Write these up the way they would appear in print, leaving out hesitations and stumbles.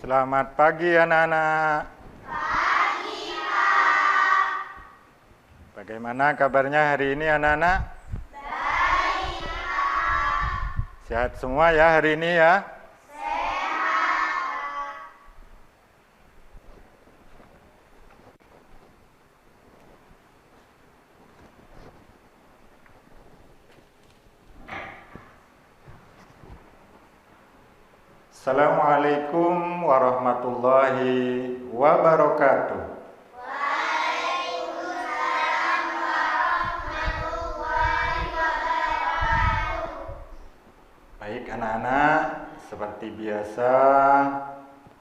Selamat pagi anak-anak. Pagi, Pak. Bagaimana kabarnya hari ini anak-anak? Baik, Pak. Sehat semua ya hari ini ya? Sehat. Assalamualaikum warahmatullahi wabarakatuh. Waalaikumsalam warahmatullahi wabarakatuh. Baik anak-anak, seperti biasa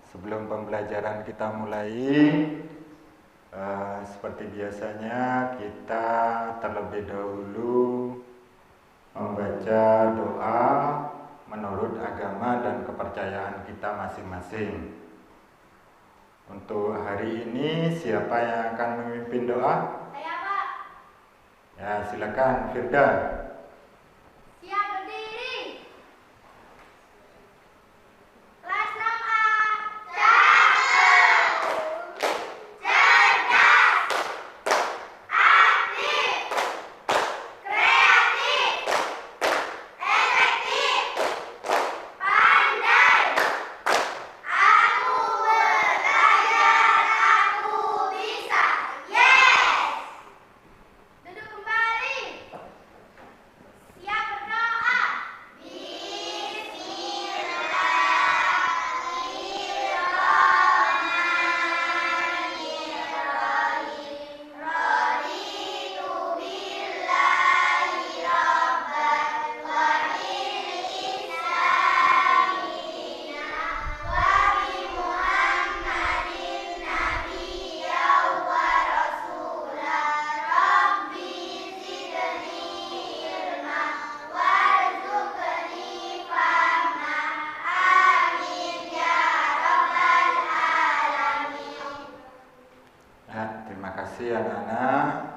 sebelum pembelajaran kita mulai, seperti biasanya kita terlebih dahulu membaca doa menurut agama dan kepercayaan kita masing-masing. Untuk hari ini siapa yang akan memimpin doa? Saya, Pak. Ya, silakan Firda. Siap berdiri. Kelas 6A. Cakep. Cerdas. Aktif. Kreatif. Efektif. Pandai. Aku belajar, aku bisa. Yes. Duduk kembali. Siap berdoa. Bismillahirrahmanirrahim. Raditu billahi rabban wa bil islami dinan wa bi Muhammadin nabiyyan wa rasulan. Rabbi zidni ilma warzuqni fahma. Amin ya rabbal alamin. Ya, terima kasih anak-anak.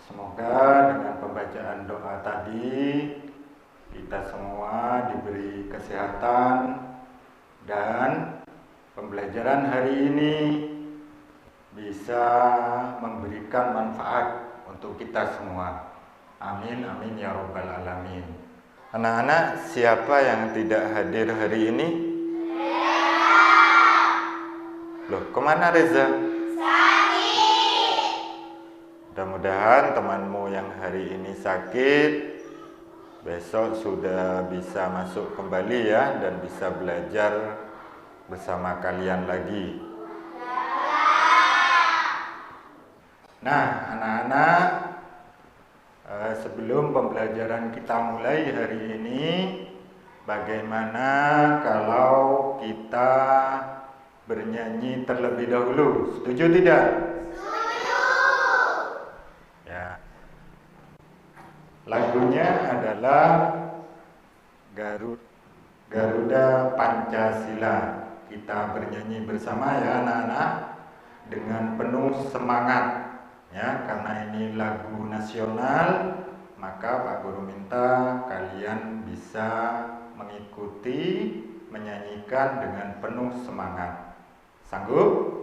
Semoga dengan pembacaan doa tadi kita semua diberi kesehatan dan pembelajaran hari ini bisa memberikan manfaat untuk kita semua. Amin, amin ya rabbal alamin. Anak-anak, siapa yang tidak hadir hari ini? Loh, kemana Reza? Sakit. Mudah-mudahan temanmu yang hari ini sakit besok sudah bisa masuk kembali ya dan bisa belajar bersama kalian lagi. Nah, anak-anak, sebelum pembelajaran kita mulai hari ini, bagaimana kalau kita bernyanyi terlebih dahulu? Setuju tidak? Ya. Lagunya adalah Garuda Pancasila. Kita bernyanyi bersama ya anak-anak dengan penuh semangat ya, karena ini lagu nasional, maka Pak Guru minta kalian bisa mengikuti menyanyikan dengan penuh semangat. Sanggup?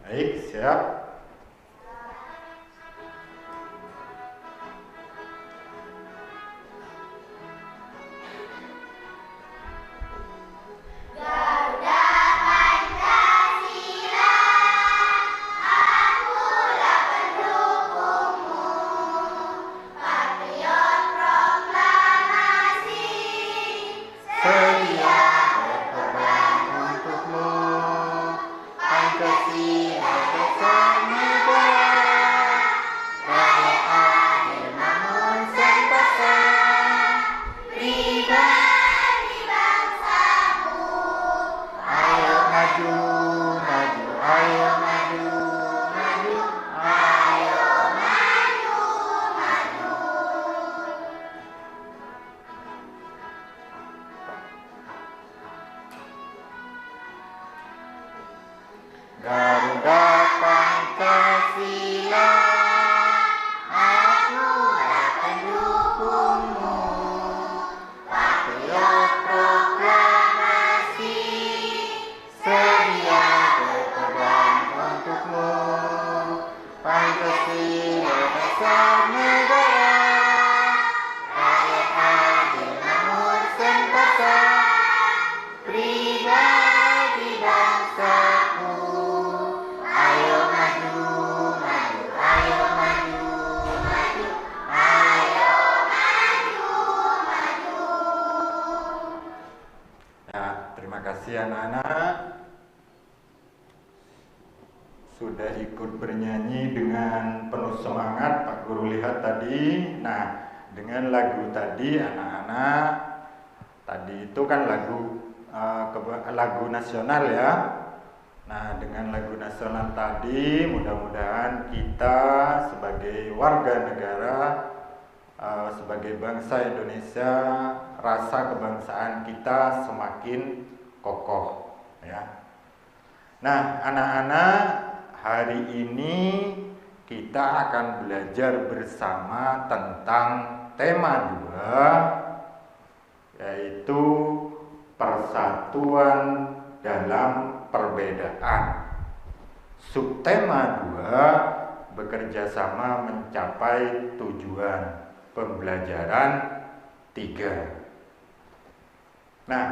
Baik, siap. Garuda Pancasila, akulah pendukungmu. Patriot proklamasi, Setia berkorban untukmu, Pancasila bersama. negara, rakyat adil makmur sentosa, pribadi bangsaku. Ayo maju, maju, ayo maju, maju, ayo maju, maju. Ya, terima kasih anak-anak sudah ikut bernyanyi dengan penuh semangat. Pak Guru lihat tadi. Nah, dengan lagu tadi anak-anak tadi itu kan lagu nasional ya. Nah, dengan lagu nasional tadi mudah-mudahan kita sebagai warga negara, sebagai bangsa Indonesia, rasa kebangsaan kita semakin kokoh ya. Nah, anak-anak, hari ini kita akan belajar bersama tentang tema 2, yaitu persatuan dalam perbedaan. Subtema 2, bekerja sama mencapai tujuan pembelajaran 3. Nah,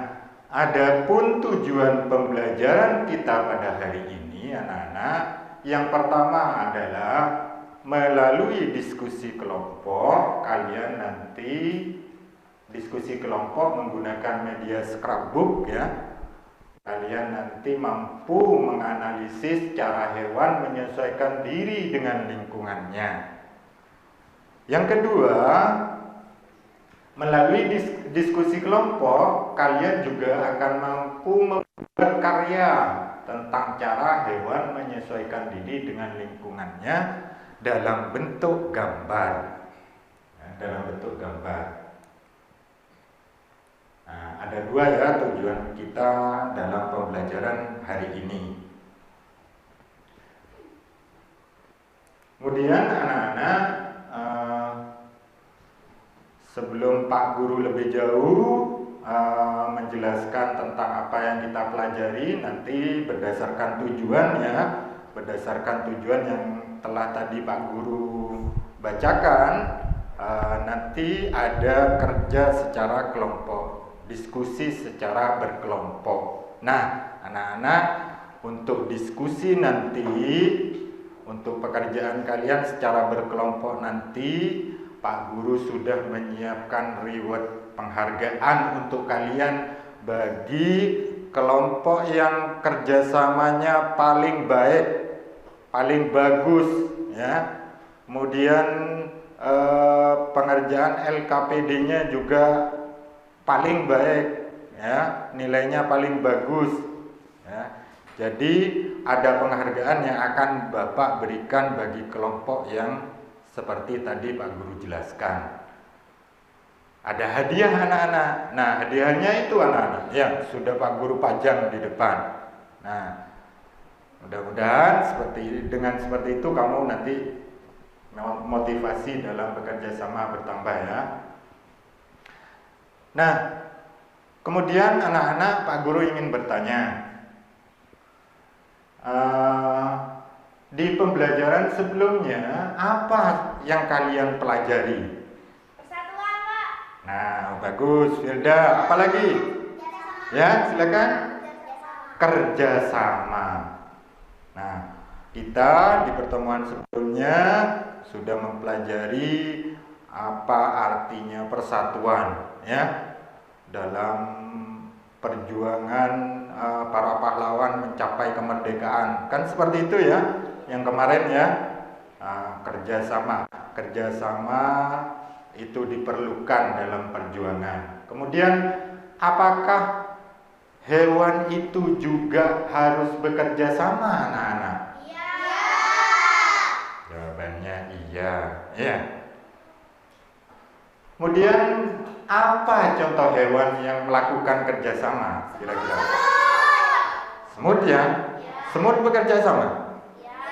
adapun tujuan pembelajaran kita pada hari ini anak-anak, yang pertama adalah melalui diskusi kelompok. Kalian nanti diskusi kelompok menggunakan media scrapbook ya. Kalian nanti mampu menganalisis cara hewan menyesuaikan diri dengan lingkungannya. Yang kedua, melalui diskusi kelompok, kalian juga akan mampu membuat karya tentang cara hewan menyesuaikan diri dengan lingkungannya dalam bentuk gambar. Nah, ada 2 ya tujuan kita dalam pembelajaran hari ini. Kemudian anak-anak, sebelum Pak Guru lebih jauh menjelaskan tentang apa yang kita pelajari, nanti berdasarkan tujuan yang telah tadi Pak Guru bacakan, nanti ada kerja secara kelompok, diskusi secara berkelompok. Nah, anak-anak, untuk diskusi nanti, untuk pekerjaan kalian secara berkelompok nanti, Pak Guru sudah menyiapkan reward penghargaan untuk kalian bagi kelompok yang kerjasamanya paling baik, paling bagus ya. Kemudian pengerjaan LKPD-nya juga paling baik ya, nilainya paling bagus ya. Jadi ada penghargaan yang akan Bapak berikan bagi kelompok yang seperti tadi Pak Guru jelaskan. Ada hadiah anak-anak. Nah, hadiahnya itu anak-anak yang sudah Pak Guru pajang di depan. Nah, mudah-mudahan dengan seperti itu kamu nanti motivasi dalam bekerja sama bertambah ya. Nah, kemudian anak-anak, Pak Guru ingin bertanya, di pembelajaran sebelumnya apa yang kalian pelajari? Persatuan, Pak. Nah, bagus, Firda. Apa lagi? Ya, silakan. Kerjasama. Nah, kita di pertemuan sebelumnya sudah mempelajari apa artinya persatuan ya, dalam perjuangan para pahlawan mencapai kemerdekaan. Kan seperti itu ya, yang kemarin ya. Kerjasama itu diperlukan dalam perjuangan. Kemudian, apakah hewan itu juga harus bekerja sama, anak-anak? Iya. Jawabannya iya. Ya. Kemudian, apa contoh hewan yang melakukan kerjasama kira-kira? Semut ya? Semut bekerja sama?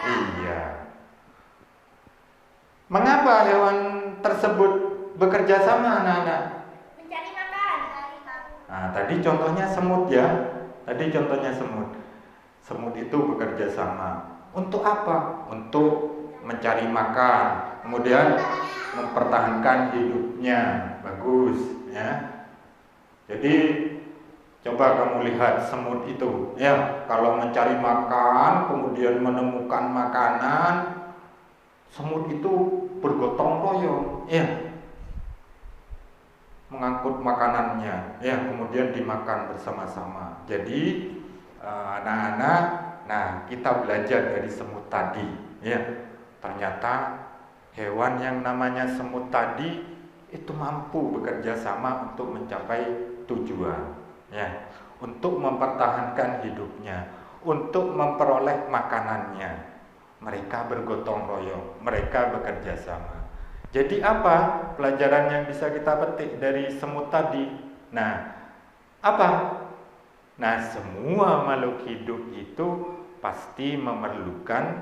Iya. Mengapa hewan tersebut bekerja sama, anak-anak? Mencari makan. Nah, tadi contohnya semut ya. Semut itu bekerja sama. Untuk apa? Untuk mencari makan. kemudian mempertahankan hidupnya. Bagus ya. Jadi coba kamu lihat semut itu ya, kalau mencari makan kemudian menemukan makanan, semut itu bergotong royong ya, mengangkut makanannya ya, kemudian dimakan bersama-sama. Jadi anak-anak, nah kita belajar dari semut tadi ya, ternyata hewan yang namanya semut tadi itu mampu bekerja sama untuk mencapai tujuan ya, untuk mempertahankan hidupnya, untuk memperoleh makanannya. Mereka bergotong royong, mereka bekerja sama. Jadi apa pelajaran yang bisa kita petik dari semut tadi? Nah, apa? Nah, semua makhluk hidup itu pasti memerlukan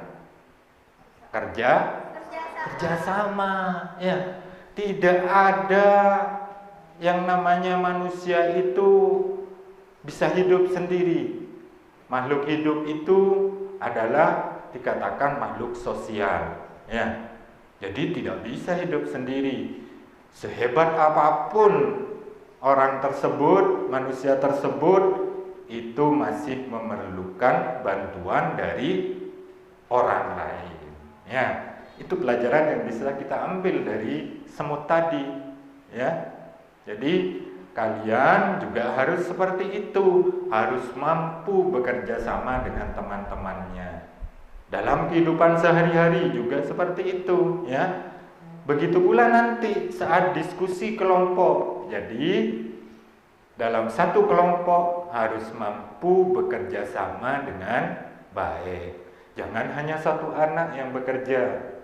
kerjasama ya. Tidak ada yang namanya manusia itu bisa hidup sendiri. Makhluk hidup itu adalah dikatakan makhluk sosial ya. Jadi tidak bisa hidup sendiri. Sehebat apapun orang tersebut, manusia tersebut, itu masih memerlukan bantuan dari orang lain ya. Itu pelajaran yang bisa kita ambil dari semut tadi ya. Jadi kalian juga harus seperti itu, harus mampu bekerja sama dengan teman-temannya. Dalam kehidupan sehari-hari juga seperti itu ya. Begitu pula nanti saat diskusi kelompok. Jadi dalam satu kelompok harus mampu bekerja sama dengan baik. Jangan hanya satu anak yang bekerja,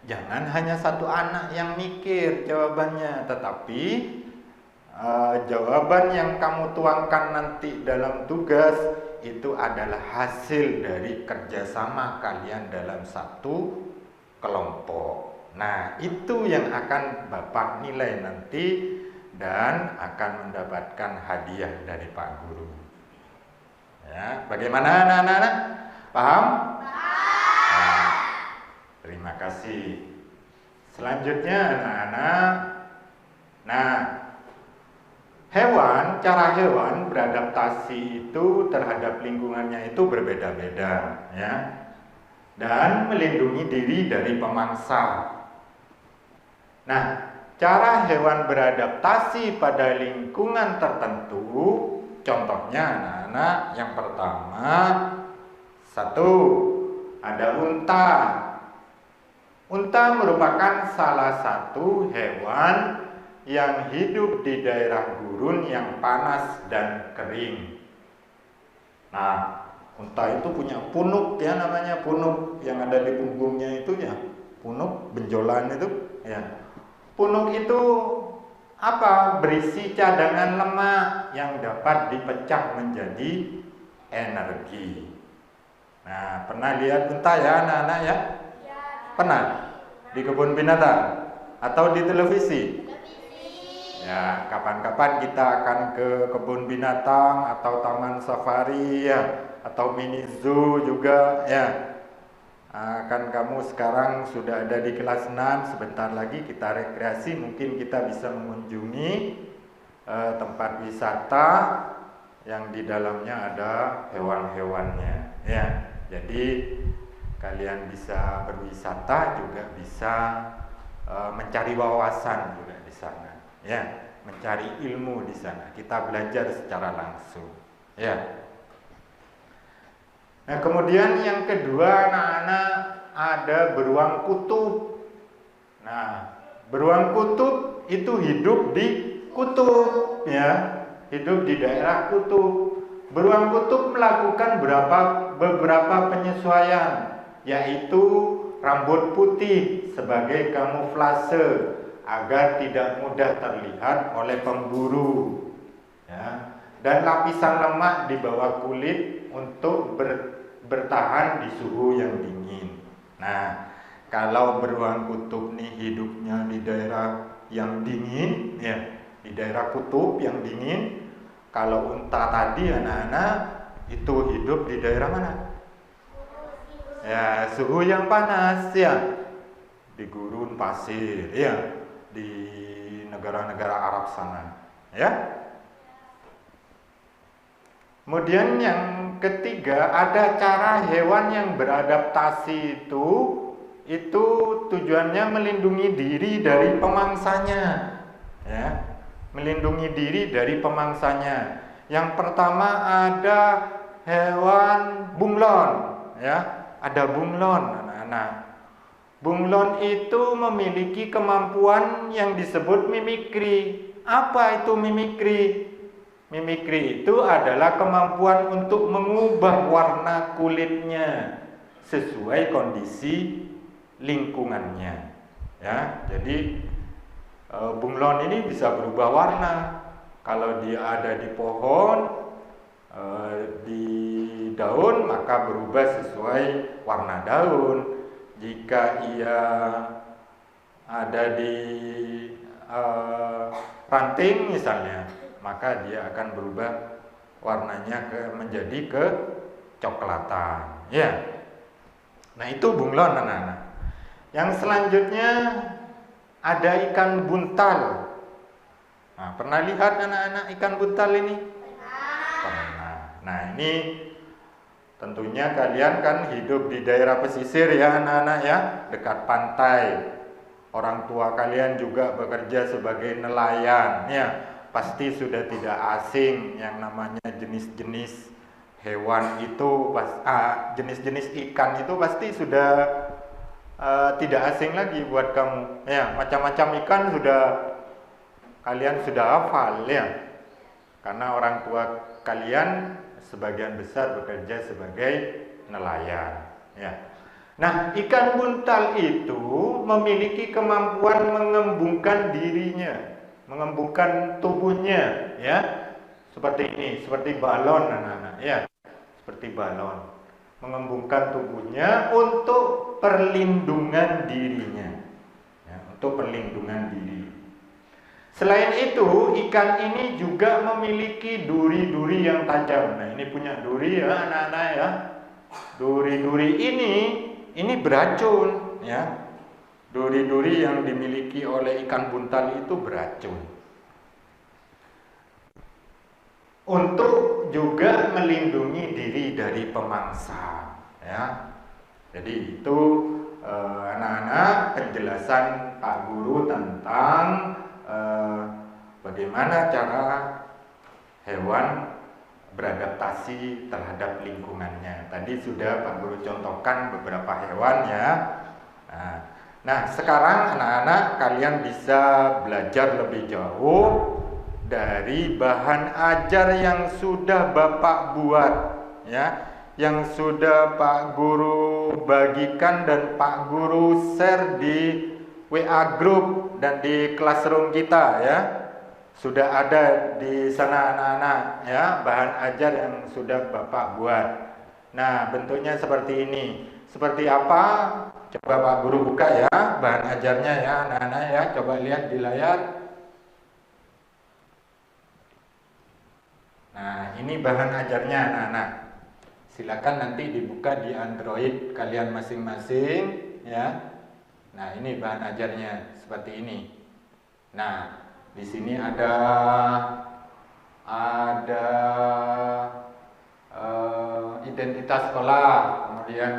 jangan hanya satu anak yang mikir jawabannya, tetapi jawaban yang kamu tuangkan nanti dalam tugas itu adalah hasil dari kerjasama kalian dalam satu kelompok. Nah, itu yang akan Bapak nilai nanti dan akan mendapatkan hadiah dari Pak Guru. Ya, bagaimana anak-anak? Paham? Nah, terima kasih. Selanjutnya anak-anak. Nah, cara hewan beradaptasi itu terhadap lingkungannya itu berbeda-beda ya. Dan melindungi diri dari pemangsa. Nah, cara hewan beradaptasi pada lingkungan tertentu, contohnya anak-anak, yang pertama, satu, ada unta. Unta merupakan salah satu hewan yang hidup di daerah gurun yang panas dan kering. Nah, unta itu punya punuk ya, namanya punuk yang ada di punggungnya itu ya, punuk benjolan itu ya. Punuk itu apa? Berisi cadangan lemak yang dapat dipecah menjadi energi. Nah, pernah lihat unta ya anak-anak ya? Pernah? Di kebun binatang atau di televisi? Ya, kapan-kapan kita akan ke kebun binatang atau taman safari ya, atau mini zoo juga ya. Kan kamu sekarang sudah ada di kelas 6, sebentar lagi kita rekreasi, mungkin kita bisa mengunjungi tempat wisata yang di dalamnya ada hewan-hewannya ya. Jadi kalian bisa berwisata, juga bisa mencari wawasan juga di sana ya, mencari ilmu di sana. Kita belajar secara langsung ya. Nah, kemudian yang kedua anak-anak, ada beruang kutub. Nah, beruang kutub itu hidup di kutub ya, hidup di daerah kutub. Beruang kutub melakukan beberapa penyesuaian, yaitu rambut putih sebagai kamuflase agar tidak mudah terlihat oleh pemburu ya, dan lapisan lemak di bawah kulit untuk bertahan di suhu yang dingin. Nah, kalau beruang kutub nih hidupnya di daerah yang dingin ya, di daerah kutub yang dingin. Kalau unta tadi anak-anak itu hidup di daerah mana? Ya, suhu yang panas ya. di gurun pasir, ya, di negara-negara Arab sana, ya. Kemudian yang ketiga, ada cara hewan yang beradaptasi itu tujuannya melindungi diri dari pemangsanya, ya, melindungi diri dari pemangsanya. Yang pertama ada hewan bunglon, ya, ada bunglon, anak-anak. Bunglon itu memiliki kemampuan yang disebut mimikri. Apa itu mimikri? Mimikri itu adalah kemampuan untuk mengubah warna kulitnya sesuai kondisi lingkungannya, ya. Jadi bunglon ini bisa berubah warna. Kalau dia ada di pohon, di daun, maka berubah sesuai warna daun. Jika ia ada di ranting misalnya, maka dia akan berubah warnanya menjadi kecoklatan, ya. Nah, itu bunglon, anak-anak. Yang selanjutnya ada ikan buntal. Nah, pernah lihat anak-anak ikan buntal ini? Pernah. Nah, ini tentunya kalian kan hidup di daerah pesisir, ya anak-anak, ya, dekat pantai. Orang tua kalian juga bekerja sebagai nelayan, ya. Pasti sudah tidak asing yang namanya jenis-jenis hewan itu, jenis-jenis ikan itu pasti sudah tidak asing lagi buat kamu, ya. Macam-macam ikan kalian sudah hafal, ya, karena orang tua kalian sebagian besar bekerja sebagai nelayan, ya. Nah, ikan buntal itu memiliki kemampuan mengembungkan dirinya, mengembungkan tubuhnya, ya, seperti ini, seperti balon, anak-anak, ya, seperti balon, mengembungkan tubuhnya untuk perlindungan dirinya, ya, untuk perlindungan diri. Selain itu, ikan ini juga memiliki duri-duri yang tajam. Nah, ini punya duri, ya anak-anak, ya. Duri-duri ini beracun, ya. Duri-duri yang dimiliki oleh ikan buntal itu beracun. Untuk juga melindungi diri dari pemangsa, ya. Jadi itu anak-anak penjelasan Pak Guru tentang bagaimana cara hewan beradaptasi terhadap lingkungannya. Tadi sudah Pak Guru contohkan beberapa hewan, ya. Nah, sekarang anak-anak kalian bisa belajar lebih jauh dari bahan ajar yang sudah Bapak buat, ya, yang sudah Pak Guru bagikan dan Pak Guru share di WA group dan di classroom kita, ya. Sudah ada di sana anak-anak, ya, bahan ajar yang sudah Bapak buat. Nah, bentuknya seperti ini. Seperti apa? Coba Pak Guru buka, ya, bahan ajarnya, ya anak-anak, ya. Coba lihat di layar. Nah, ini bahan ajarnya anak-anak. Silakan nanti dibuka di Android kalian masing-masing, ya. Nah, ini bahan ajarnya seperti ini. Nah, di sini ada identitas sekolah, kemudian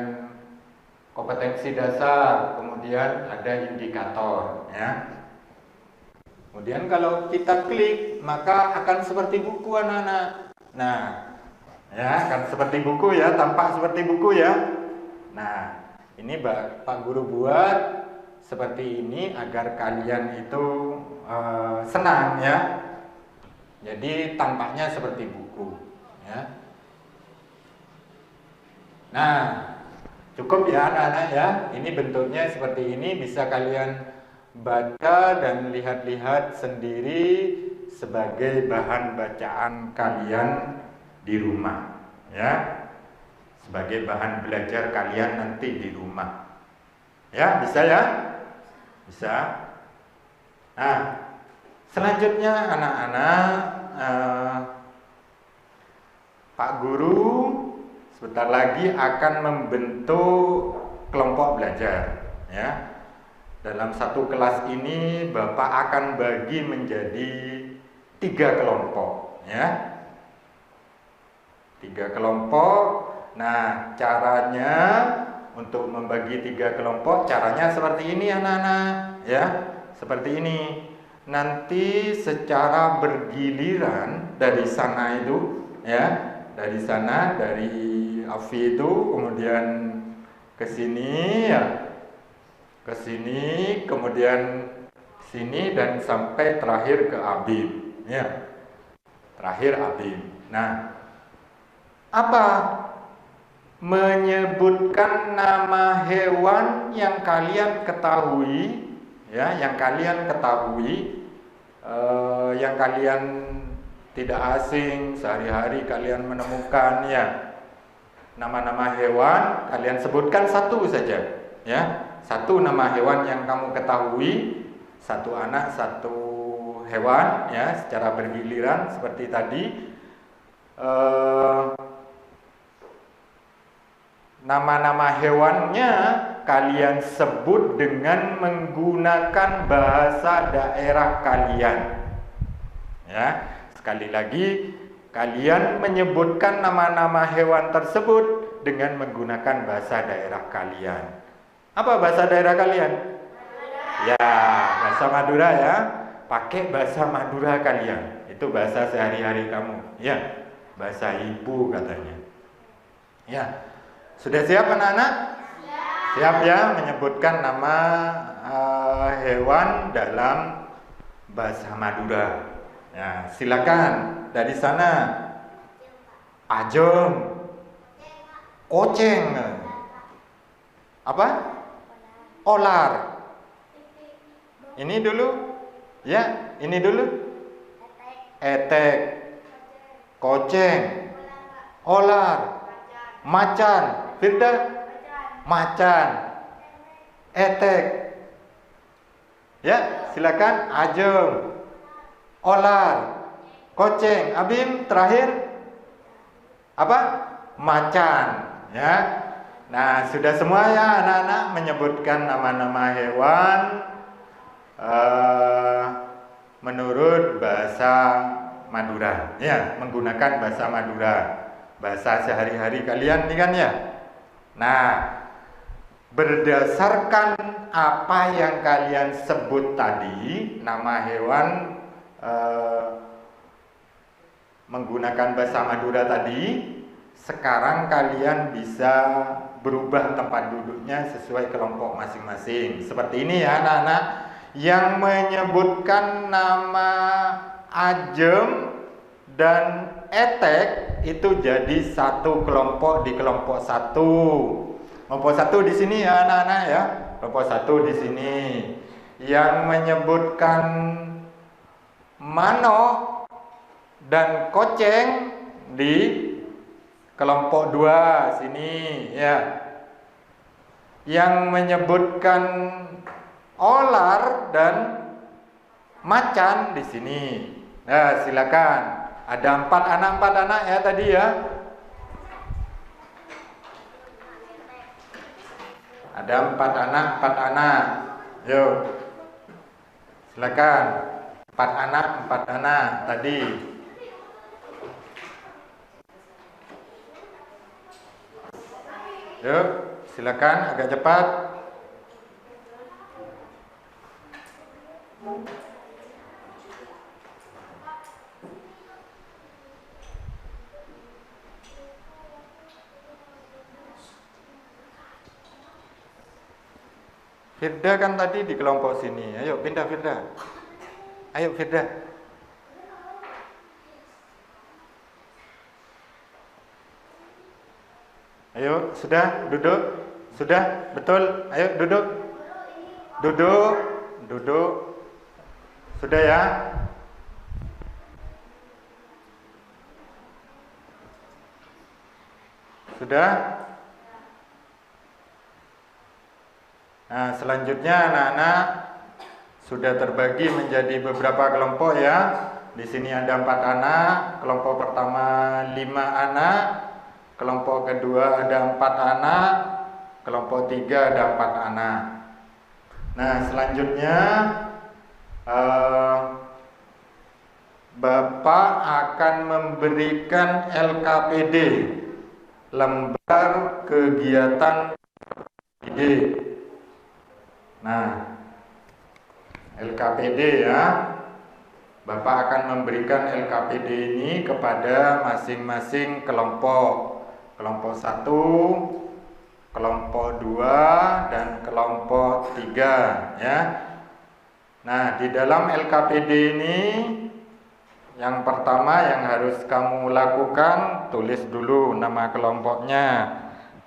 kompetensi dasar, kemudian ada indikator, ya. Kemudian kalau kita klik, maka akan seperti buku, anak-anak. Nah, ya, akan seperti buku, ya, tampak seperti buku, ya. Nah, ini Pak Guru buat seperti ini agar kalian itu senang, ya. Jadi tampaknya seperti buku, ya. Nah, cukup, ya anak-anak, ya. Ini bentuknya seperti ini, bisa kalian baca dan lihat-lihat sendiri sebagai bahan bacaan kalian di rumah, ya. Sebagai bahan belajar kalian nanti di rumah. Ya, bisa, ya? Bisa. Nah, selanjutnya anak-anak, Pak Guru sebentar lagi akan membentuk kelompok belajar, ya. dalam satu kelas ini Bapak akan bagi menjadi 3 kelompok, ya. 3 kelompok. Nah, caranya untuk membagi 3 kelompok, caranya seperti ini anak-anak, ya. Seperti ini. Nanti secara bergiliran dari sana itu, ya, dari sana, dari Afi itu, kemudian ke sini, ya, ke sini, kemudian sini, dan sampai terakhir ke Abib, ya, terakhir Abib. Nah, apa? Menyebutkan nama hewan yang kalian ketahui, ya, yang kalian ketahui, yang kalian tidak asing, sehari-hari kalian menemukan, ya. Nama-nama hewan kalian sebutkan satu saja, ya. Satu nama hewan yang kamu ketahui, satu anak, satu hewan, ya, secara bergiliran seperti tadi. Nama-nama hewannya kalian sebut dengan menggunakan bahasa daerah kalian. Ya, sekali lagi kalian menyebutkan nama-nama hewan tersebut dengan menggunakan bahasa daerah kalian. Apa bahasa daerah kalian? Ya, bahasa Madura, ya. Pakai bahasa Madura kalian. Itu bahasa sehari-hari kamu, ya. Bahasa ibu katanya. Ya. Sudah siap anak-anak? Siap, ya, menyebutkan nama hewan dalam bahasa Madura. Ya, silakan dari sana. Ajeng, koceng, apa? Olar. Ini dulu, ya, ini dulu. Etek, koceng, olar, macan. Firda, macan, etek, ya, silakan. Ajeng, olar, koceng, Abim, terakhir apa? Macan, ya. Nah, sudah semua, ya, anak-anak menyebutkan nama-nama hewan menurut bahasa Madura, ya, menggunakan bahasa Madura, bahasa sehari-hari kalian, nih kan, ya. Nah, berdasarkan apa yang kalian sebut tadi, nama hewan menggunakan bahasa Madura tadi, sekarang kalian bisa berubah tempat duduknya sesuai kelompok masing-masing. Seperti ini, ya, anak-anak. Yang menyebutkan nama Ajem dan Etek itu jadi satu kelompok di kelompok 1. Kelompok 1 di sini, ya, anak-anak, ya. Kelompok 1 di sini. Yang menyebutkan manok dan koceng di kelompok 2 sini, ya. Yang menyebutkan olar dan macan di sini. Nah, silakan. Ada 4 anak, ya, tadi, ya. Ada 4 anak. Yuk, silakan. 4 anak tadi. Yuk, silakan agak cepat. Firda kan tadi di kelompok sini. Ayo pindah, Firda. Ayo, Firda. Ayo, sudah duduk? Sudah, betul. Ayo duduk. Duduk. Sudah, ya? Sudah? Nah, selanjutnya anak-anak sudah terbagi menjadi beberapa kelompok, ya. Di sini ada 4 anak, kelompok pertama 5 anak, kelompok kedua ada 4 anak, kelompok 3 ada 4 anak. Nah, selanjutnya Bapak akan memberikan LKPD, lembar kegiatan ide. Nah, LKPD ya, Bapak akan memberikan LKPD ini kepada masing-masing kelompok. Kelompok 1, kelompok 2, dan kelompok 3 ya. Nah, di dalam LKPD ini yang pertama yang harus kamu lakukan, tulis dulu nama kelompoknya,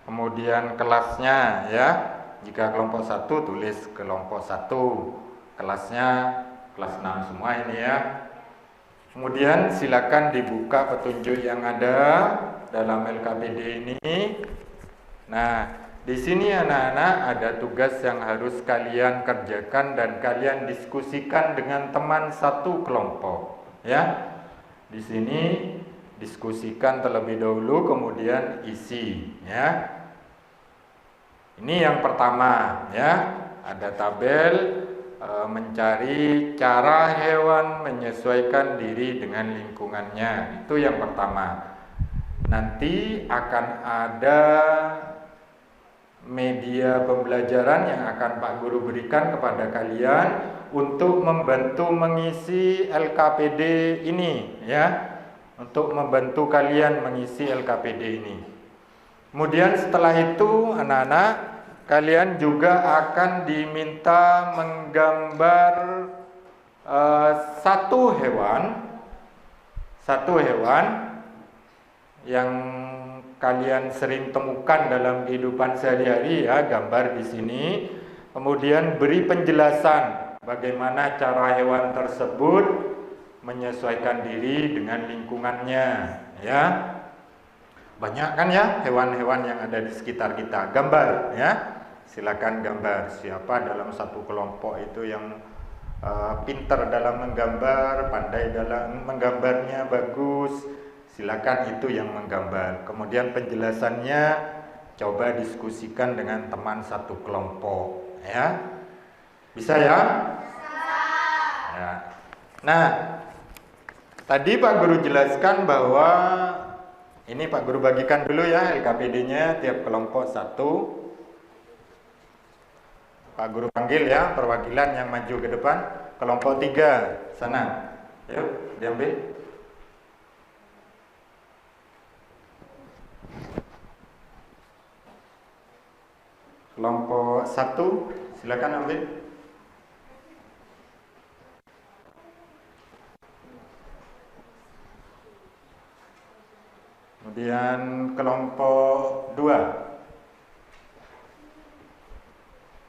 kemudian kelasnya ya. Jika kelompok 1 tulis kelompok 1, kelasnya kelas 6 semua ini ya. Kemudian silakan dibuka petunjuk yang ada dalam LKPD ini. Nah, di sini anak-anak ada tugas yang harus kalian kerjakan dan kalian diskusikan dengan teman satu kelompok. Ya, di sini diskusikan terlebih dahulu, kemudian isi. Ya, ini yang pertama. Ya, ada tabel mencari cara hewan menyesuaikan diri dengan lingkungannya. Itu yang pertama. Nanti akan ada media pembelajaran yang akan Pak Guru berikan kepada kalian untuk membantu mengisi LKPD ini ya, untuk membantu kalian mengisi LKPD ini. Kemudian setelah itu anak-anak, kalian juga akan diminta menggambar satu hewan yang kalian sering temukan dalam kehidupan sehari-hari ya, gambar di sini. Kemudian beri penjelasan bagaimana cara hewan tersebut menyesuaikan diri dengan lingkungannya ya. Banyak kan ya hewan-hewan yang ada di sekitar kita. Gambar ya. Silakan gambar siapa dalam satu kelompok itu yang pintar dalam menggambar, pandai dalam menggambarnya, bagus. Silakan itu yang menggambar. Kemudian penjelasannya coba diskusikan dengan teman satu kelompok ya. Bisa ya? Ya. Nah, tadi Pak Guru jelaskan bahwa ini Pak Guru bagikan dulu ya LKPD-nya tiap kelompok satu. Pak Guru panggil ya perwakilan yang maju ke depan. Kelompok 3 sana. Yuk, diambil. Kelompok 1, silakan ambil. Kemudian kelompok 2.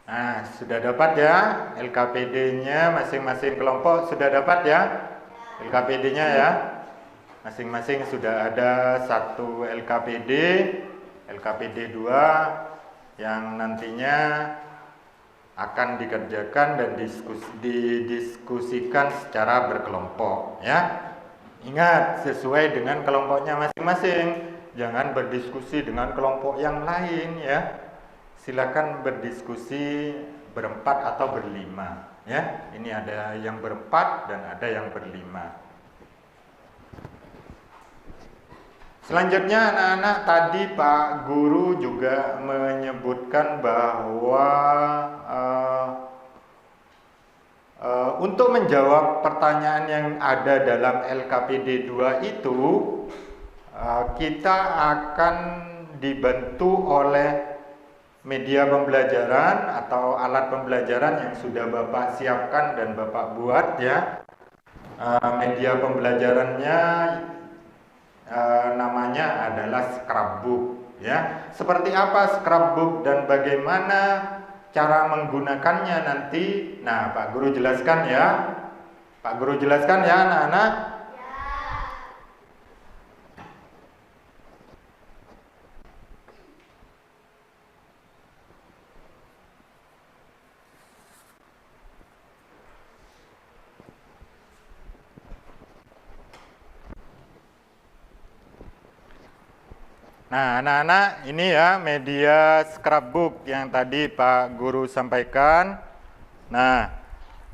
Nah, sudah dapat ya LKPD-nya masing-masing kelompok sudah dapat ya LKPD-nya ya. Masing-masing sudah ada satu LKPD, LKPD 2 yang nantinya akan dikerjakan dan didiskusikan secara berkelompok ya. Ingat, sesuai dengan kelompoknya masing-masing. Jangan berdiskusi dengan kelompok yang lain ya. Silakan berdiskusi berempat atau berlima ya. Ini ada yang berempat dan ada yang berlima. Selanjutnya anak-anak, tadi Pak Guru juga menyebutkan bahwa untuk menjawab pertanyaan yang ada dalam LKPD 2 itu kita akan dibantu oleh media pembelajaran atau alat pembelajaran yang sudah Bapak siapkan dan Bapak buat ya. Media pembelajarannya namanya adalah scrapbook ya. Seperti apa scrapbook dan bagaimana cara menggunakannya nanti? Nah, Pak Guru jelaskan ya. Pak Guru jelaskan ya anak-anak. Nah, anak-anak, ini ya media scrapbook yang tadi Pak Guru sampaikan. Nah,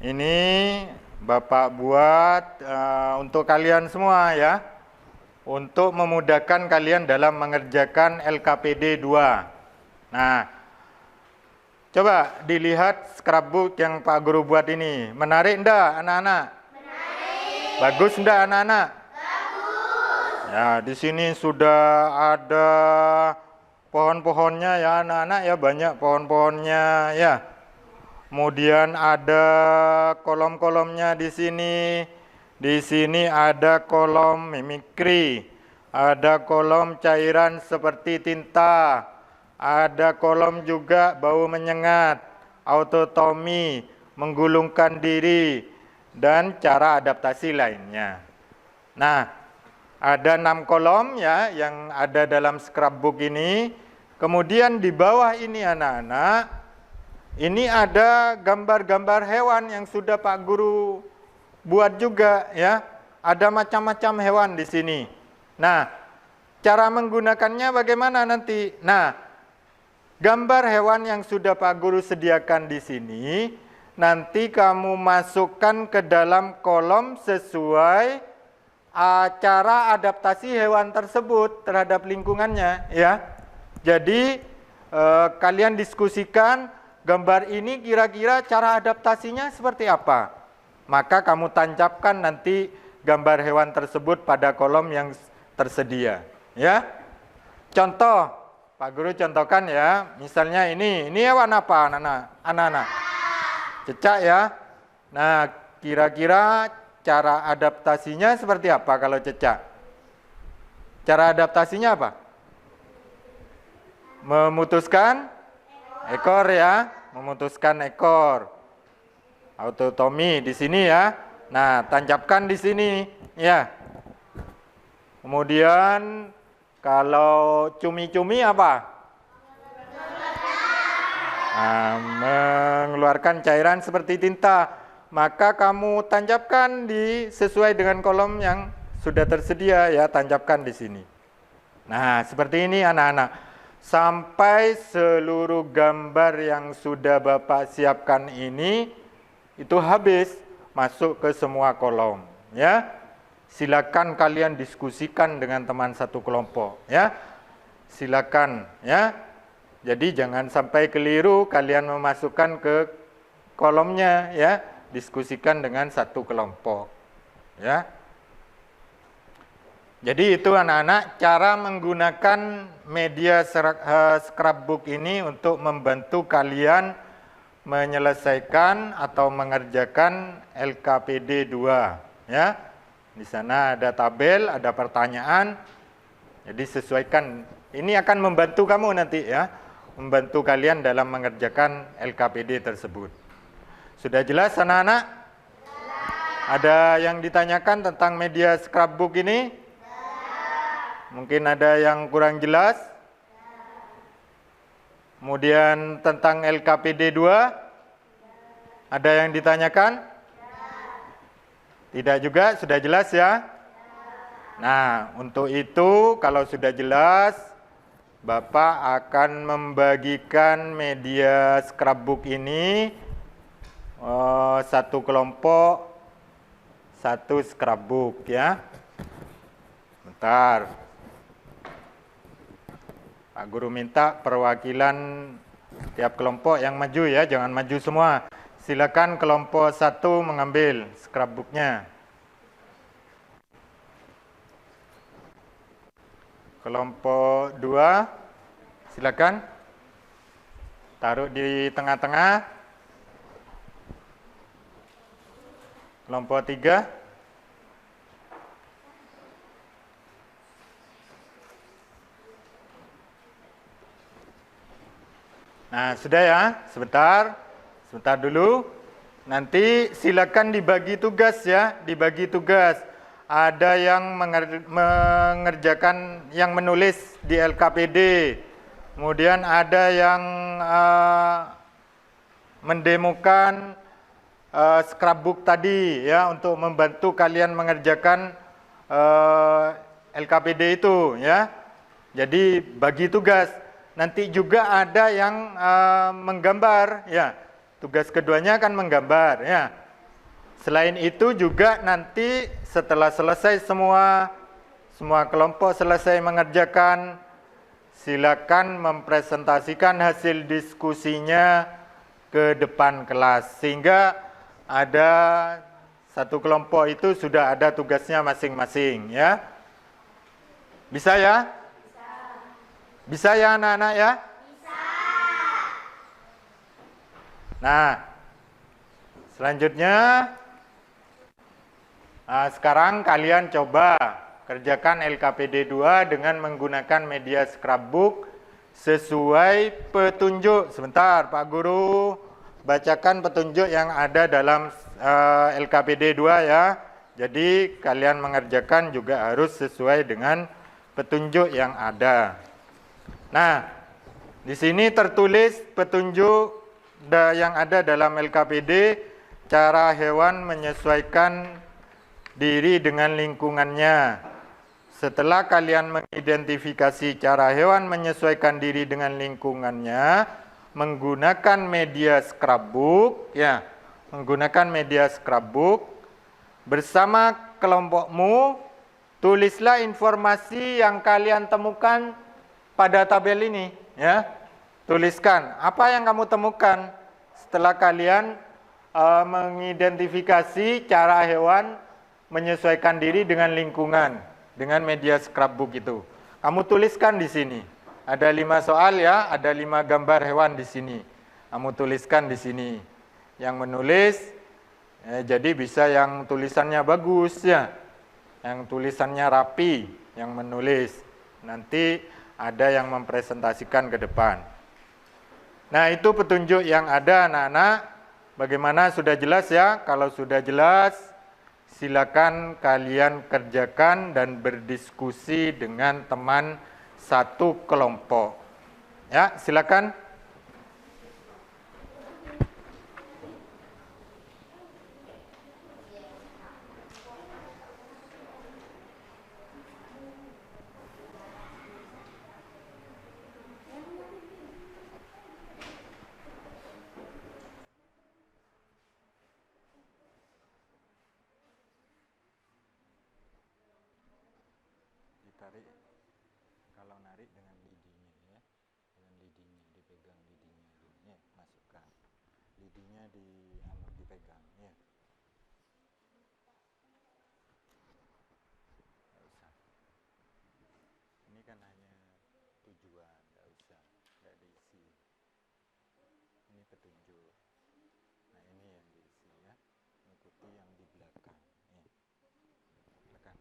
ini Bapak buat untuk kalian semua ya, untuk memudahkan kalian dalam mengerjakan LKPD 2. Nah, coba dilihat scrapbook yang Pak Guru buat ini. Menarik enggak anak-anak? Menarik. Bagus enggak anak-anak? Bagus. Ya, di sini sudah ada pohon-pohonnya ya anak-anak ya, banyak pohon-pohonnya ya. Kemudian ada kolom-kolomnya di sini. Di sini ada kolom mimikri, ada kolom cairan seperti tinta, ada kolom juga bau menyengat, autotomi, menggulungkan diri, dan cara adaptasi lainnya. Nah, ada 6 kolom ya yang ada dalam scrapbook ini. Kemudian di bawah ini anak-anak, ini ada gambar-gambar hewan yang sudah Pak Guru buat juga ya. Ada macam-macam hewan di sini. Nah, cara menggunakannya bagaimana nanti? Nah, gambar hewan yang sudah Pak Guru sediakan di sini, nanti kamu masukkan ke dalam kolom sesuai cara adaptasi hewan tersebut terhadap lingkungannya ya. Jadi kalian diskusikan gambar ini kira-kira cara adaptasinya seperti apa. Maka kamu tancapkan nanti gambar hewan tersebut pada kolom yang tersedia ya. Contoh, Pak Guru contohkan ya. Misalnya ini hewan apa anak-anak? Cecak ya. Nah, kira-kira cara adaptasinya seperti apa kalau cecak? Cara adaptasinya apa? Memutuskan ekor ya, memutuskan ekor. Autotomi di sini ya. Nah, tancapkan di sini ya. Kemudian kalau cumi-cumi apa? Nah, mengeluarkan cairan seperti tinta. Maka kamu tancapkan sesuai dengan kolom yang sudah tersedia ya, tancapkan di sini. Nah, seperti ini anak-anak. Sampai seluruh gambar yang sudah Bapak siapkan ini itu habis, masuk ke semua kolom ya. Silakan kalian diskusikan dengan teman satu kelompok ya. Silakan ya. Jadi jangan sampai keliru kalian memasukkan ke kolomnya ya. Diskusikan dengan satu kelompok ya. Jadi itu anak-anak cara menggunakan media scrapbook ini untuk membantu kalian menyelesaikan atau mengerjakan LKPD 2 ya. Di sana ada tabel, ada pertanyaan. Jadi sesuaikan. Ini akan membantu kamu nanti ya, membantu kalian dalam mengerjakan LKPD tersebut. Sudah jelas anak-anak? Ada yang ditanyakan tentang media scrapbook ini? Mungkin ada yang kurang jelas? Kemudian tentang LKPD 2? Ada yang ditanyakan? Tidak juga, sudah jelas ya? Nah, untuk itu kalau sudah jelas, Bapak akan membagikan media scrapbook ini satu kelompok, satu scrapbook ya. Bentar. Pak Guru minta perwakilan tiap kelompok yang maju ya, jangan maju semua. Silakan kelompok 1 mengambil scrapbooknya. Kelompok 2, silakan. Taruh di tengah-tengah. Kelompok 3. Nah, sudah ya, sebentar dulu. Nanti silakan dibagi tugas ya, dibagi tugas. Ada yang mengerjakan, yang menulis di LKPD. Kemudian ada yang mendemokan scrapbook tadi ya, untuk membantu kalian mengerjakan LKPD itu ya. Jadi bagi tugas. Nanti juga ada yang menggambar ya. Tugas keduanya akan menggambar ya. Selain itu juga nanti setelah selesai semua kelompok selesai mengerjakan, silakan mempresentasikan hasil diskusinya ke depan kelas sehingga ada satu kelompok itu sudah ada tugasnya masing-masing ya. Bisa ya? Bisa ya anak-anak ya? Nah, selanjutnya sekarang kalian coba kerjakan LKPD 2 dengan menggunakan media scrapbook sesuai petunjuk. Sebentar, Pak Guru bacakan petunjuk yang ada dalam LKPD 2 ya. Jadi kalian mengerjakan juga harus sesuai dengan petunjuk yang ada. Nah, di sini tertulis petunjuk yang ada dalam LKPD, cara hewan menyesuaikan diri dengan lingkungannya. Setelah kalian mengidentifikasi cara hewan menyesuaikan diri dengan lingkungannya, menggunakan media scrapbook, ya, menggunakan media scrapbook bersama kelompokmu, tulislah informasi yang kalian temukan pada tabel ini, ya. Tuliskan apa yang kamu temukan setelah kalian mengidentifikasi cara hewan menyesuaikan diri dengan lingkungan dengan media scrapbook itu. Kamu tuliskan di sini. Ada 5 soal ya, ada 5 gambar hewan di sini. Kamu tuliskan di sini. Yang menulis jadi bisa yang tulisannya bagus ya. Yang tulisannya rapi, yang menulis. Nanti ada yang mempresentasikan ke depan. Nah, itu petunjuk yang ada anak-anak. Bagaimana, sudah jelas ya? Kalau sudah jelas, silakan kalian kerjakan dan berdiskusi dengan teman satu kelompok. Ya, silakan. Ditarik, kalau narik dengan lidinya ya, dengan lidinya, dipegang lidinya gini ya, masukkan lidinya dipegang ya. Nggak usah, ini kan hanya tujuan, nggak usah, nggak diisi. Ini petunjuk. Nah, ini yang diisi ya, mengikuti yang di belakang ya. Silakan.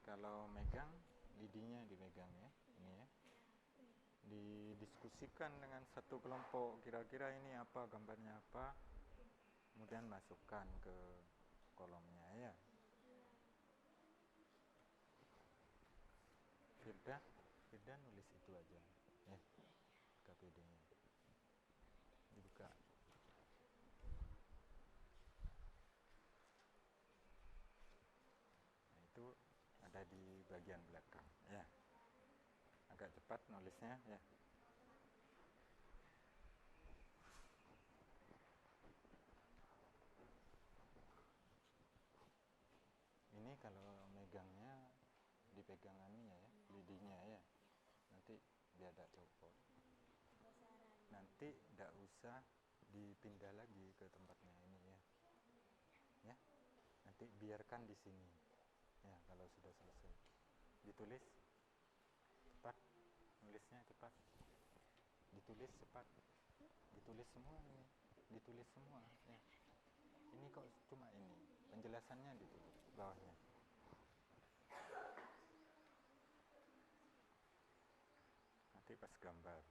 Kalau megang, lidinya dipegang ya, ini ya. Didiskusikan dengan satu kelompok, kira-kira ini apa, gambarnya apa, kemudian masukkan ke kolomnya ya. Firda nulis itu aja ya, KPD-nya dibuka. Nah, itu ada di bagian belakang ya. Agak cepat nulisnya ya. Ini kalau megangnya dipegangannya ya, lidinya ya. Nanti biar tidak copot. Nanti tidak usah dipindah lagi ke tempatnya ini ya. Ya. Nanti biarkan di sini. Ya, kalau sudah selesai. Ditulis cepat, nulisnya cepat. Ditulis cepat. Ditulis semua ini. Ditulis semua ya. Ini kok cuma ini. Penjelasannya di bawahnya. Nanti pas gambar.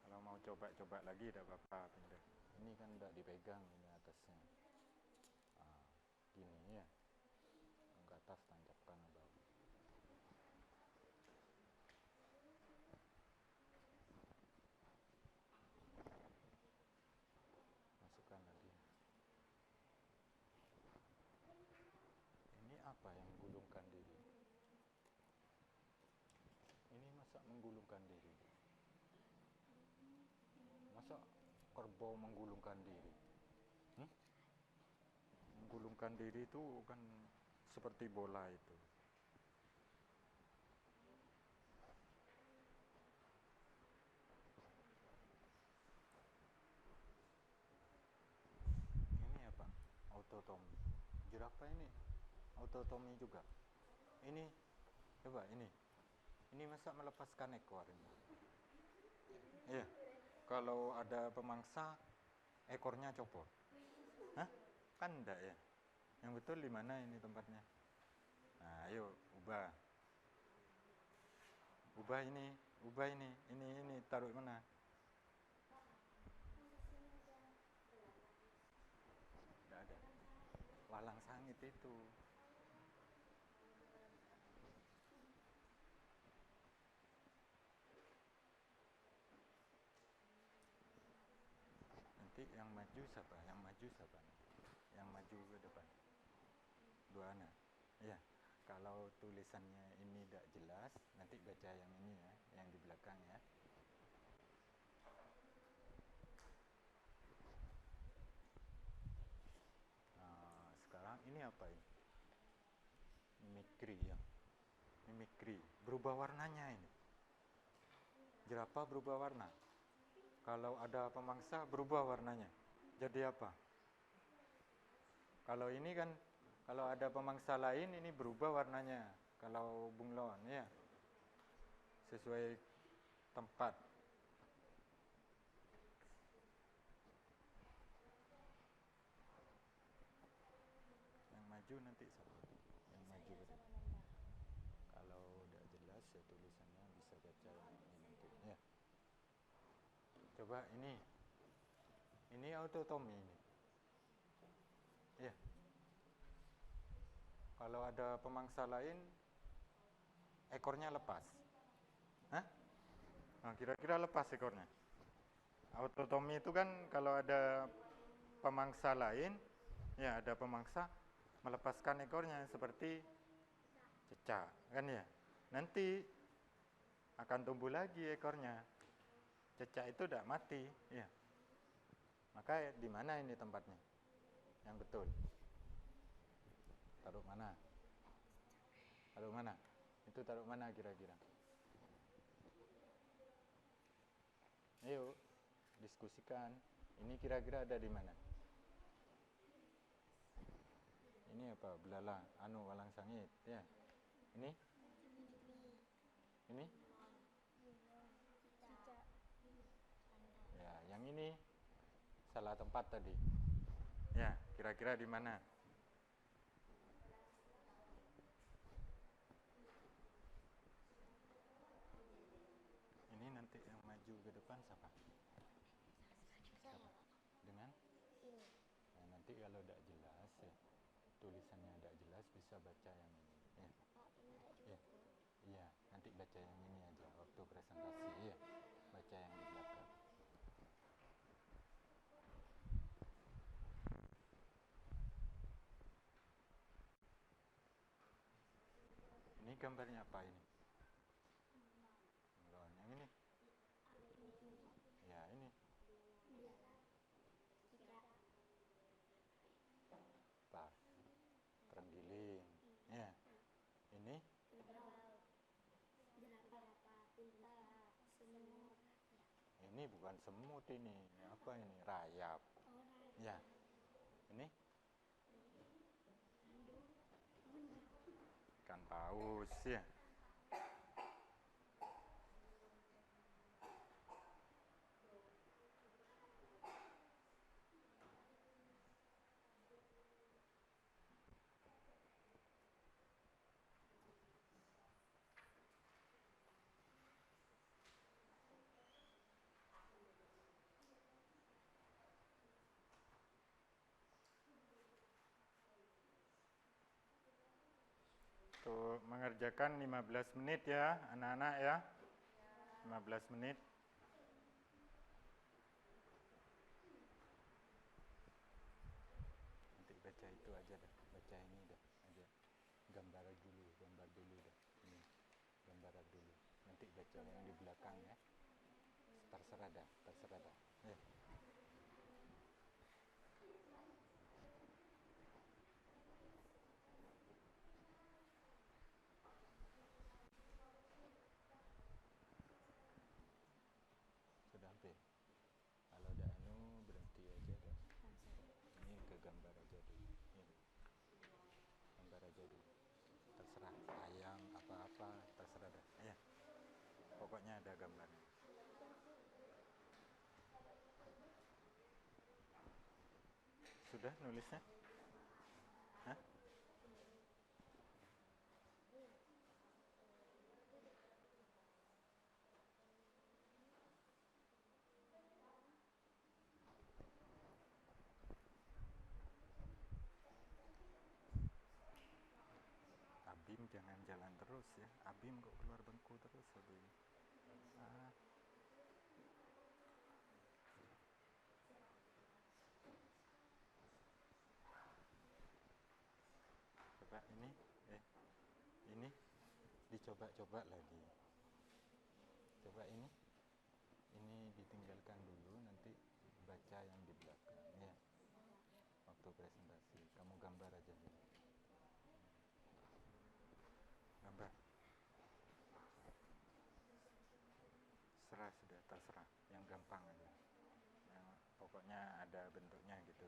Kalau mau coba-coba lagi tidak apa-apa, pindah. Ini kan tidak dipegang ini atasnya. Gini ya. Ke atas tancapkan ke bawah. apa yang menggulungkan diri? Ini masa menggulungkan diri? Masa kerbau menggulungkan diri? Menggulungkan diri itu kan seperti bola itu. Ini apa? Autotomi. Jerapah ini autotomi juga. Ini coba ini. Ini masa melepaskan ekor ini. Iya. Kalau ada pemangsa ekornya copot. Hah? Kan enggak ya? Yang betul di mana ini tempatnya? Nah, ayo ubah. Ubah ini, ubah ini. Ini taruh mana? Enggak ada. Walang sangit itu. Nanti yang maju siapa? Yang maju siapa? Yang maju ke depan. Dua anak. Iya. Kalau tulisannya ini tidak jelas, nanti baca yang ini ya, yang di belakang ya. Nah, sekarang ini apa ini? Mimikri ya. Mimikri. Berubah warnanya ini. Jerapah berubah warna. Kalau ada pemangsa berubah warnanya. Jadi apa? Kalau ini kan, kalau ada pemangsa lain ini berubah warnanya. Kalau bunglon ya, sesuai tempat. Yang maju nanti siapa? Yang maju ke depan. Kalau udah jelas ya tulisannya bisa baca yang ini nanti ya. Coba ini autotomi ini. Ya. Kalau ada pemangsa lain ekornya lepas. Hah? Nah, kira-kira lepas ekornya. Autotomi itu kan kalau ada pemangsa lain, ya ada pemangsa melepaskan ekornya seperti cecak, kan ya. Nanti akan tumbuh lagi ekornya. Cecak itu tidak mati, ya. Maka di mana ini tempatnya? Yang betul. Taruh mana? Taruh mana? Itu taruh mana kira-kira? Ayo, diskusikan. Ini kira-kira ada di mana? Ini apa? Belalang, walang sangit, ya. Ini? Ini? Ya, yang ini salah tempat tadi. Ya, kira-kira di mana? Ini nanti yang maju ke depan siapa? Siapa? Dengan? Nah, nanti kalau tidak jelas ya, tulisannya tidak jelas bisa baca yang ini. Ya. Ya. Iya, nanti baca yang ini aja waktu presentasi ya. Baca yang di belakang. Ini gambarnya apa ini? Yang ini? Ya, ini. Apa? Terenggiling. Ya. Ini? Ini bukan semut ini. Apa ini? Rayap. Ya. Ini? Ikan paus ya. Tuh, mengerjakan 15 menit ya, anak-anak ya. 15 menit. Nanti baca itu aja dah, baca ini dah aja. gambar dulu dah. Ini gambar dulu. Nanti baca yang di belakang ya. Terserah dah. Ya. Sudah hampir. Kalau ada berhenti aja dah. Ini ke gambar aja dulu. Ya. Gambar aja dulu. Terserah ayam apa-apa terserah dah. Ya. Pokoknya ada gambarnya. Sudah nulisnya? Hah? Abim jangan jalan terus ya. Abim kok keluar bangku terus Abim. Ah. Coba ini dicoba-coba lagi. Coba ini ditinggalkan dulu, nanti baca yang di belakang ya. Waktu presentasi kamu gambar aja dulu. Gambar. Terserah yang gampang aja. Yang pokoknya ada bentuknya gitu.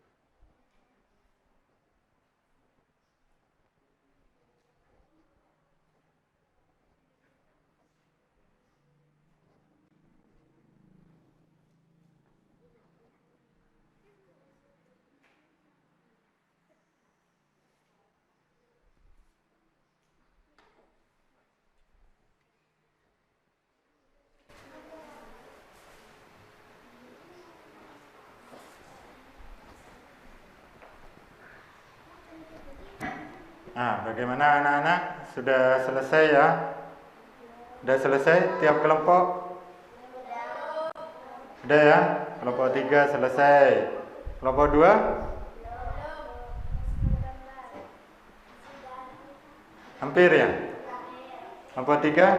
Nah, bagaimana anak-anak? Sudah selesai ya? Sudah selesai tiap kelompok? Sudah ya? Kelompok 3 selesai. Kelompok 2? Hampir ya? Kelompok 3?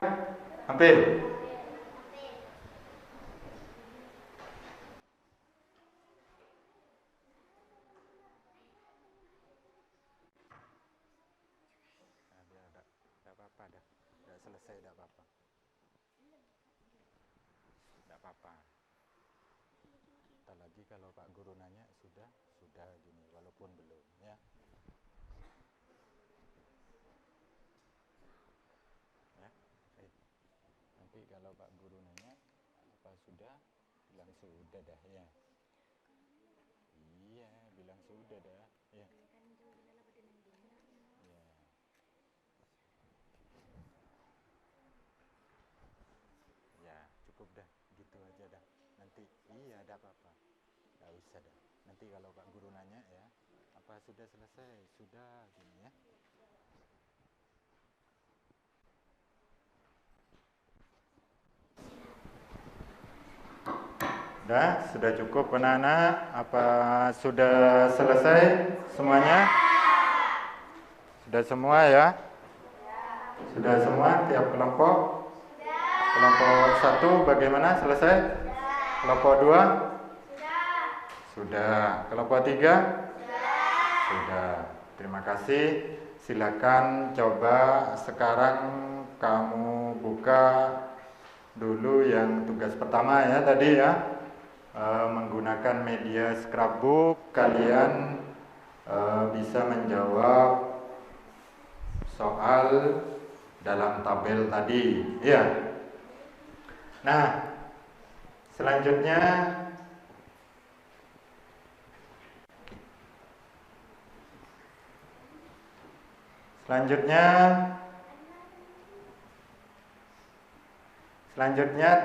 Hampir? Selesai, tidak apa-apa. Tidak apa-apa. Entar lagi kalau Pak Guru nanya sudah gini, walaupun belum ya. Ya. Nanti kalau Pak Guru nanya apa sudah, bilang sudah dah ya. Iya, bilang sudah dah ya. Cukup dah, gitu aja dah. Nanti ada apa-apa, nggak usah dah. Nanti kalau Pak Guru nanya ya, apa sudah selesai? Sudah, gini ya. Sudah cukup anak-anak? Apa sudah selesai semuanya? Sudah semua ya? Sudah semua tiap kelompok? Kelompok 1 bagaimana? Selesai? Kelompok 2? Sudah. Kelompok 3? Sudah. Terima kasih. Silakan coba sekarang kamu buka dulu yang tugas pertama ya tadi ya. Menggunakan media scrapbook kalian bisa menjawab soal dalam tabel tadi ya. Nah, selanjutnya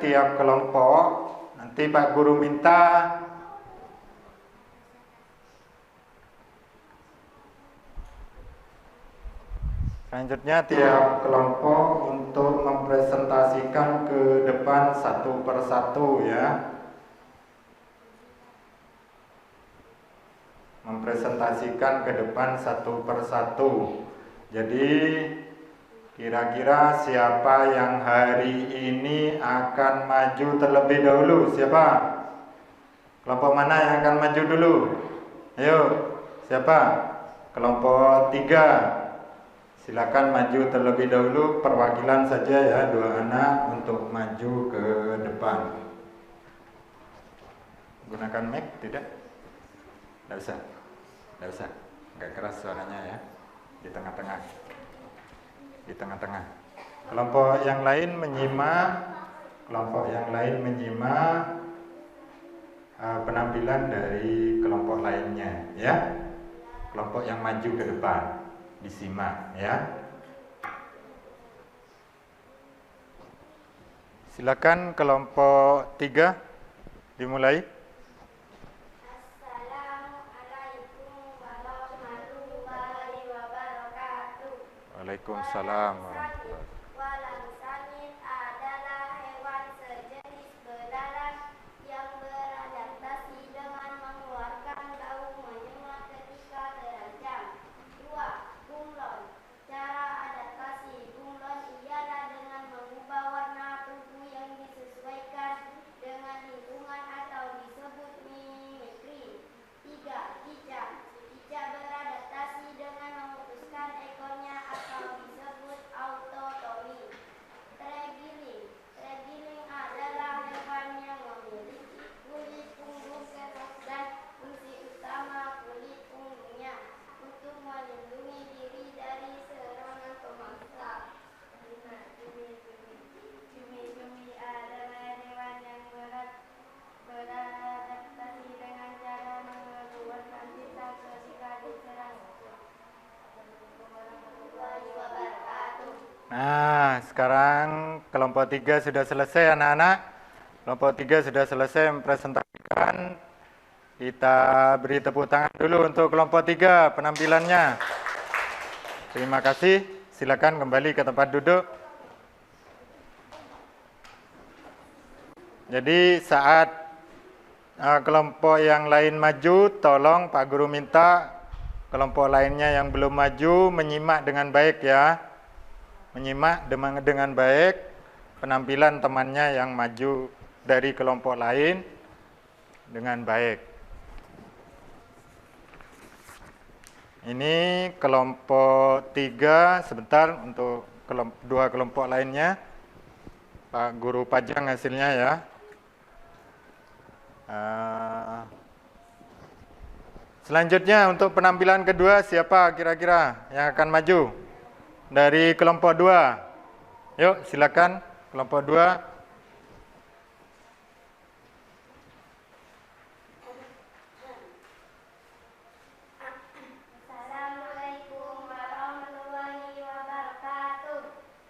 tiap kelompok nanti Pak Guru minta untuk mempresentasikan ke depan satu persatu ya. Mempresentasikan ke depan satu persatu. Jadi kira-kira siapa yang hari ini akan maju terlebih dahulu? Siapa? Kelompok mana yang akan maju dulu? Ayo, siapa? Kelompok 3. Silakan maju terlebih dahulu, perwakilan saja ya, 2 anak untuk maju ke depan. Gunakan mic tidak? Tidak usah. Tidak usah. Agak keras suaranya ya. Di tengah-tengah. Di tengah-tengah. Kelompok yang lain menyimak penampilan dari kelompok lainnya ya. Kelompok yang maju ke depan disimak ya. Silakan kelompok 3 dimulai. Assalamualaikum warahmatullahi wabarakatuh. Waalaikumsalam warahmatullahi wabarakatuh. Walang sangit adalah hewan sejenis belalang yang beradaptasi dengan mengeluarkan gaung menyemat ketika terancam. 2. Bunglon. Cara adaptasi bunglon ialah dengan mengubah warna tubuh yang disesuaikan dengan lingkungan atau disebut mimikri. 3. Cicak. Cicak beradaptasi dengan memutuskan ekornya atau disebut autotomi. Terenggiling. Terenggiling adalah hewan yang memiliki kulit punggung keras dan fungsi utama kulit punggungnya untuk melindungi diri dari serangan pemangsa. 5. Cumi-cumi. Cumi-cumi adalah hewan yang beradaptasi dengan cara mengeluarkan sisa ketika diserang. Assalamualaikum warahmatullahi wabarakatuh. Nah, sekarang kelompok 3 sudah selesai anak-anak. Kelompok 3 sudah selesai mempresentasikan. Kita beri tepuk tangan dulu untuk kelompok 3 penampilannya. Terima kasih. Silakan kembali ke tempat duduk. Jadi saat kelompok yang lain maju, tolong Pak Guru minta kelompok lainnya yang belum maju menyimak dengan baik ya. Menyimak dengan baik penampilan temannya yang maju dari kelompok lain dengan baik. Ini kelompok 3, sebentar untuk 2 kelompok lainnya. Pak Guru pajang hasilnya ya. Selanjutnya untuk penampilan kedua, siapa kira-kira yang akan maju? Dari kelompok 2. Yuk, silakan kelompok 2. Assalamualaikum warahmatullahi wabarakatuh.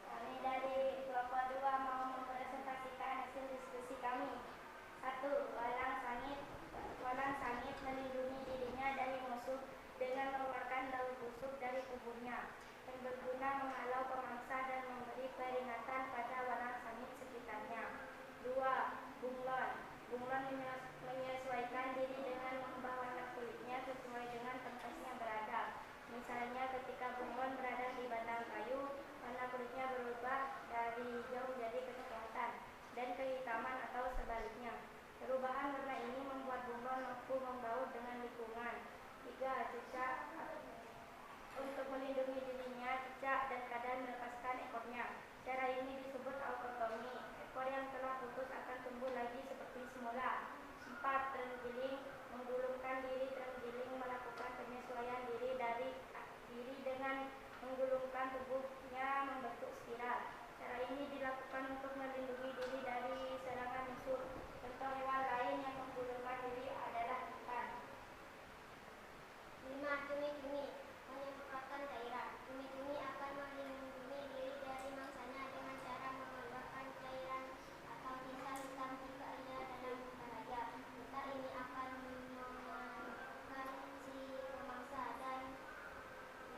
Kami dari kelompok 2 mau mempresentasikan hasil diskusi kami. 1. Walang sangit. Walang sangit melindungi dirinya dari musuh dengan mengeluarkan daun busuk dari tubuhnya yang berguna menghalau pemangsa dan memberi peringatan pada walang sangit sekitarnya. 2. Bunglon. Bunglon menyesuaikan diri dengan mengubah warna kulitnya sesuai dengan tempatnya berada. Misalnya ketika bunglon berada di batang kayu, warna kulitnya berubah dari hijau menjadi kecoklatan dan kehitaman atau sebaliknya. Perubahan warna ini membuat bunglon mampu membaur dengan lingkungan. 3. Cicak. Untuk melindungi dirinya, cicak dan kadang melepaskan ekornya. Cara ini disebut autotomi. Ekor yang telah putus akan tumbuh lagi seperti semula. 4. Terenggiling. Menggulungkan diri. Terenggiling melakukan penyesuaian diri dengan menggulungkan tubuhnya membentuk spiral. Cara ini dilakukan untuk melindungi diri dari serangan musuh. Contoh hewan lain yang menggulungkan diri adalah ikan. 5. Cumi-cumi. Menyemprotkan cairan. Cumi-cumi akan melindungi diri dari mangsanya dengan cara mengeluarkan cairan atau tinta hitam jika ia dalam bahaya. Tinta ini akan memanfaatkan si pemangsa dan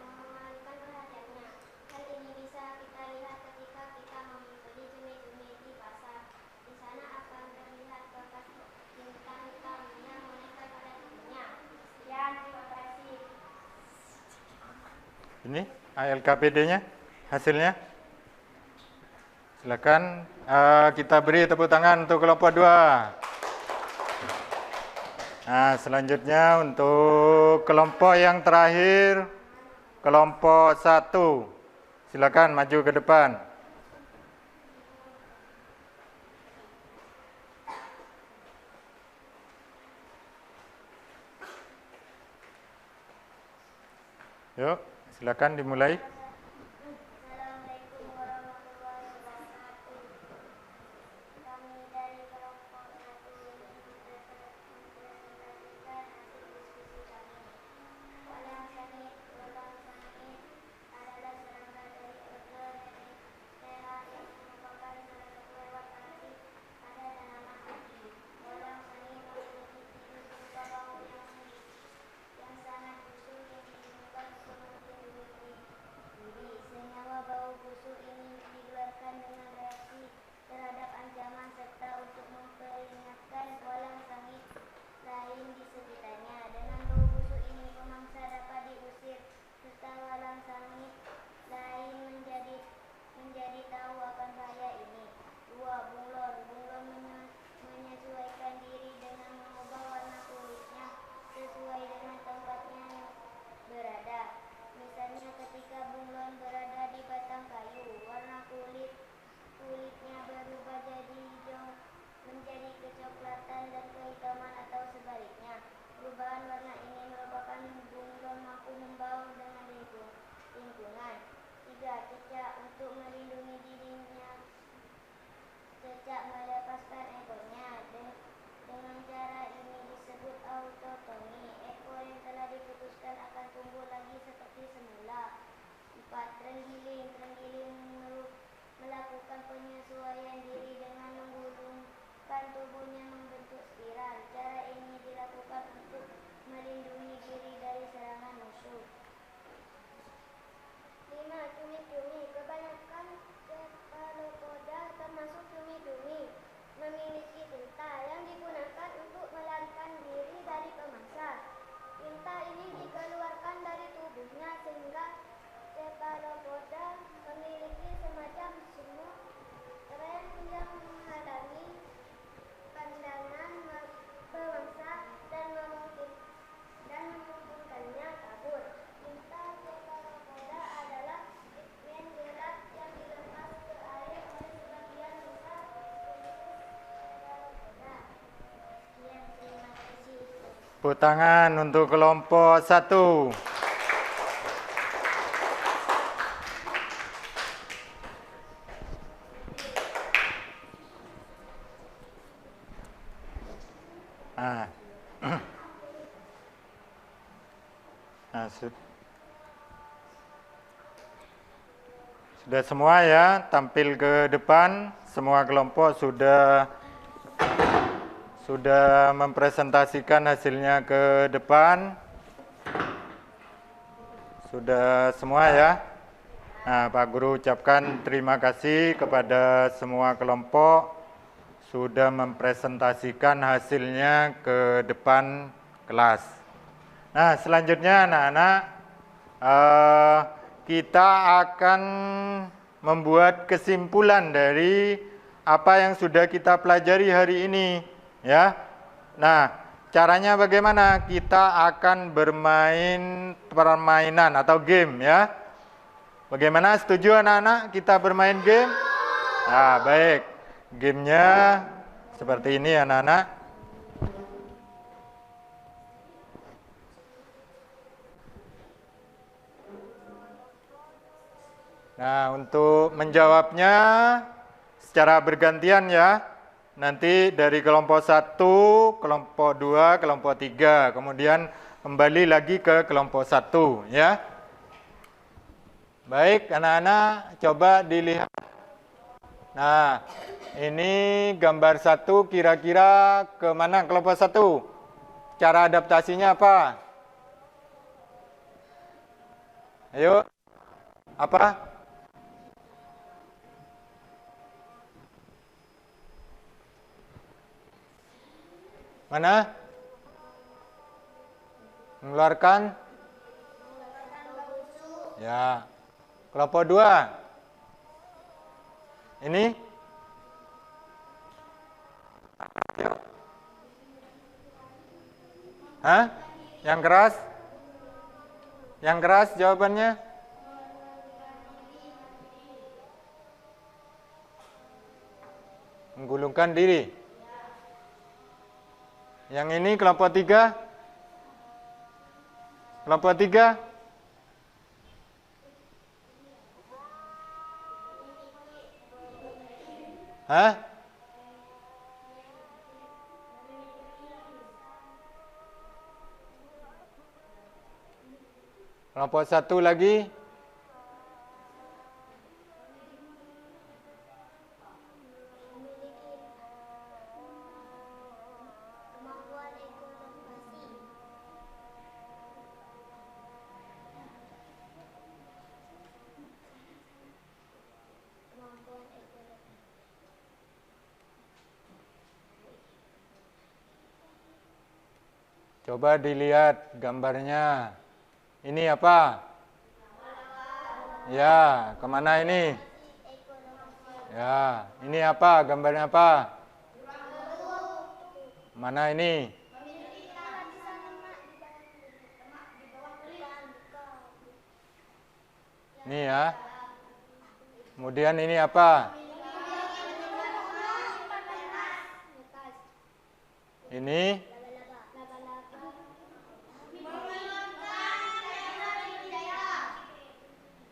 mengalihkan perhatiannya. Hal ini bisa kita lihat ketika kita membeli cumi-cumi di pasar. Di sana akan terlihat bekas tinta hitam yang menempel pada tubuhnya. Sekian, terima kasih. Ini LKPD-nya, hasilnya. Silakan kita beri tepuk tangan untuk kelompok 2. Nah, selanjutnya untuk kelompok yang terakhir, kelompok 1. Silakan maju ke depan. Yuk, silakan dimulai. Assalamualaikum warahmatullahi wabarakatuh. Kami dari kelompok 1 ingin mempresentasikan hasil diskusi kami. Walang sangit adalah serangga dari ordo Nephthera yang merupakan salah satu hewan parasit pada tanaman ubi. Walang sangit memiliki ciri berupa bau yang sangat busuk yang digunakan untuk melindungi diri. Senyawa bau busuk ini dikeluarkan dengan reaksi terhadap ancaman serta untuk memperingatkan walang sangit lain di sekitarnya. Dengan bau busuk ini pemangsa dapat diusir serta walang sangit lain menjadi tahu akan bahaya ini. 2. Bunglon. Bunglon menyesuaikan diri dengan mengubah warna kulitnya sesuai dengan tempatnya berada. Misalnya ketika bunglon berada di batang kayu, warna kulitnya berubah jadi hijau menjadi kecoklatan dan kehitaman atau sebaliknya. Perubahan warna ini merupakan bunglon mampu membaur dengan lingkungan. 3. Cecak. Untuk melindungi dirinya, cecak melepaskan ekornya. Dengan cara ini disebut autotomi. Ekor yang telah diputuskan akan tumbuh lagi seperti semula. 4. Terenggiling. Terenggiling melakukan penyesuaian diri dengan menggulungkan tubuhnya membentuk spiral. Cara ini dilakukan untuk melindungi diri dari serangan musuh. 5. Cumi-cumi. Kebanyakan cephalopoda termasuk cumi-cumi memiliki tinta yang digunakan untuk melarikan diri dari pemangsa. Tinta ini dikeluarkan dari tubuhnya sehingga cephalopoda memiliki semacam sumur rem yang menghalangi pandangan pemangsa dan memungkinkannya kabur. Tinta cephalopoda adalah pigmen gelap yang dilepas ke air oleh sebagian besar cephalopoda. Sekian, terima kasih. Tepuk tangan untuk kelompok 1. Sudah semua ya, tampil ke depan. Semua kelompok sudah mempresentasikan hasilnya ke depan. Sudah semua ya. Nah, Pak Guru ucapkan terima kasih kepada semua kelompok sudah mempresentasikan hasilnya ke depan kelas. Nah, selanjutnya anak-anak, kita akan membuat kesimpulan dari apa yang sudah kita pelajari hari ini, ya. Nah, caranya bagaimana? Kita akan bermain permainan atau game, ya. Bagaimana, setuju anak-anak kita bermain game? Nah, baik. Gamenya seperti ini anak-anak. Nah, untuk menjawabnya secara bergantian ya. Nanti dari kelompok 1, kelompok 2, kelompok 3. Kemudian kembali lagi ke kelompok 1 ya. Baik, anak-anak coba dilihat. Nah, ini gambar 1 kira-kira ke mana kelompok 1? Cara adaptasinya apa? Ayo. Apa? Mana? Mengeluarkan? Ya. Kelompok 2. Ini? Hah? Yang keras? Yang keras jawabannya? Menggulungkan diri. Yang ini kelompok 3? Kelompok 3? Hah? Kelompok 1 lagi? Kemampuan ekonomi. Kemampuan ekonomi. Coba dilihat gambarnya. Ini apa? Ya, kemana ini? Ya, ini apa? Gambarnya apa? Mana ini? Ini ya. Kemudian ini apa? Ini?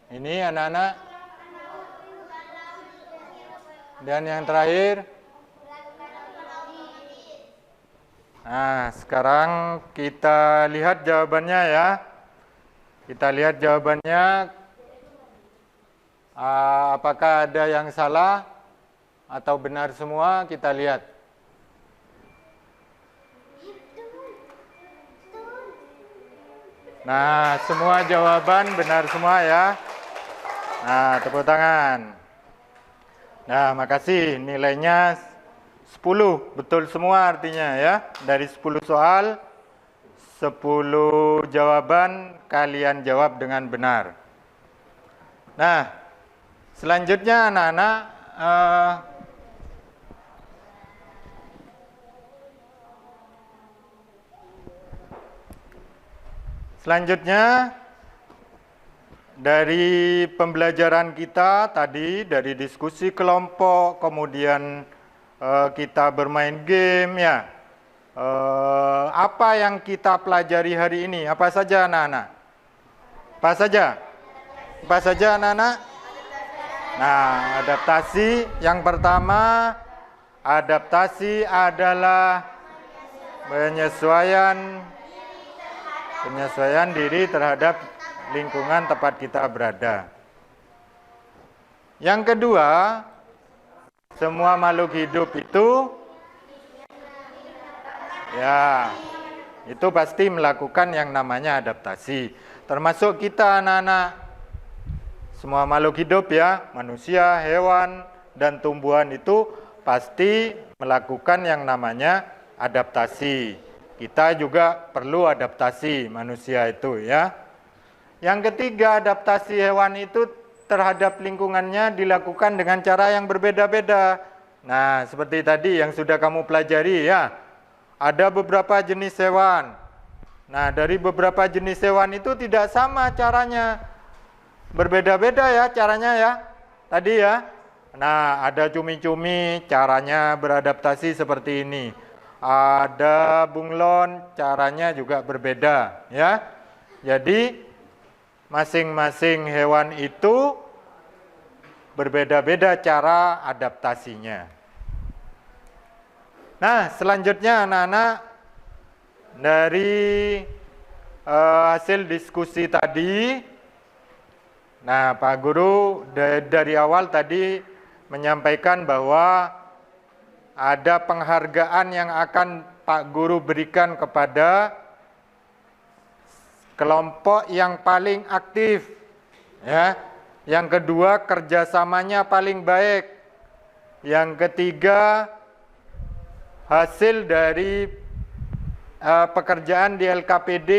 Ini anak-anak? Dan yang terakhir? Nah, sekarang kita lihat jawabannya ya. Kita lihat jawabannya. Apakah ada yang salah atau benar semua? Kita lihat. Nah, semua jawaban benar semua ya. Nah, tepuk tangan. Nah, makasih. Nilainya 10. Betul semua artinya ya. Dari 10 soal, 10 jawaban kalian jawab dengan benar. Nah, selanjutnya anak-anak, selanjutnya dari pembelajaran kita tadi, dari diskusi kelompok, kemudian kita bermain game ya. Apa yang kita pelajari hari ini? Apa saja anak-anak? Apa saja? Apa saja anak-anak? Nah, adaptasi. Yang pertama, adaptasi adalah penyesuaian diri terhadap lingkungan tempat kita berada. Yang kedua, semua makhluk hidup itu ya, itu pasti melakukan yang namanya adaptasi. Termasuk kita anak-anak. Semua makhluk hidup ya, manusia, hewan, dan tumbuhan itu pasti melakukan yang namanya adaptasi. Kita juga perlu adaptasi manusia itu ya. Yang ketiga, adaptasi hewan itu terhadap lingkungannya dilakukan dengan cara yang berbeda-beda. Nah, seperti tadi yang sudah kamu pelajari ya. Ada beberapa jenis hewan. Nah, dari beberapa jenis hewan itu tidak sama caranya. Berbeda-beda ya caranya ya. Tadi ya. Nah, ada cumi-cumi caranya beradaptasi seperti ini. Ada bunglon caranya juga berbeda ya. Jadi masing-masing hewan itu berbeda-beda cara adaptasinya. Nah, selanjutnya anak-anak, dari hasil diskusi tadi, nah Pak Guru dari awal tadi menyampaikan bahwa ada penghargaan yang akan Pak Guru berikan kepada kelompok yang paling aktif, ya. Yang kedua, kerjasamanya paling baik. Yang ketiga, hasil dari pekerjaan di LKPD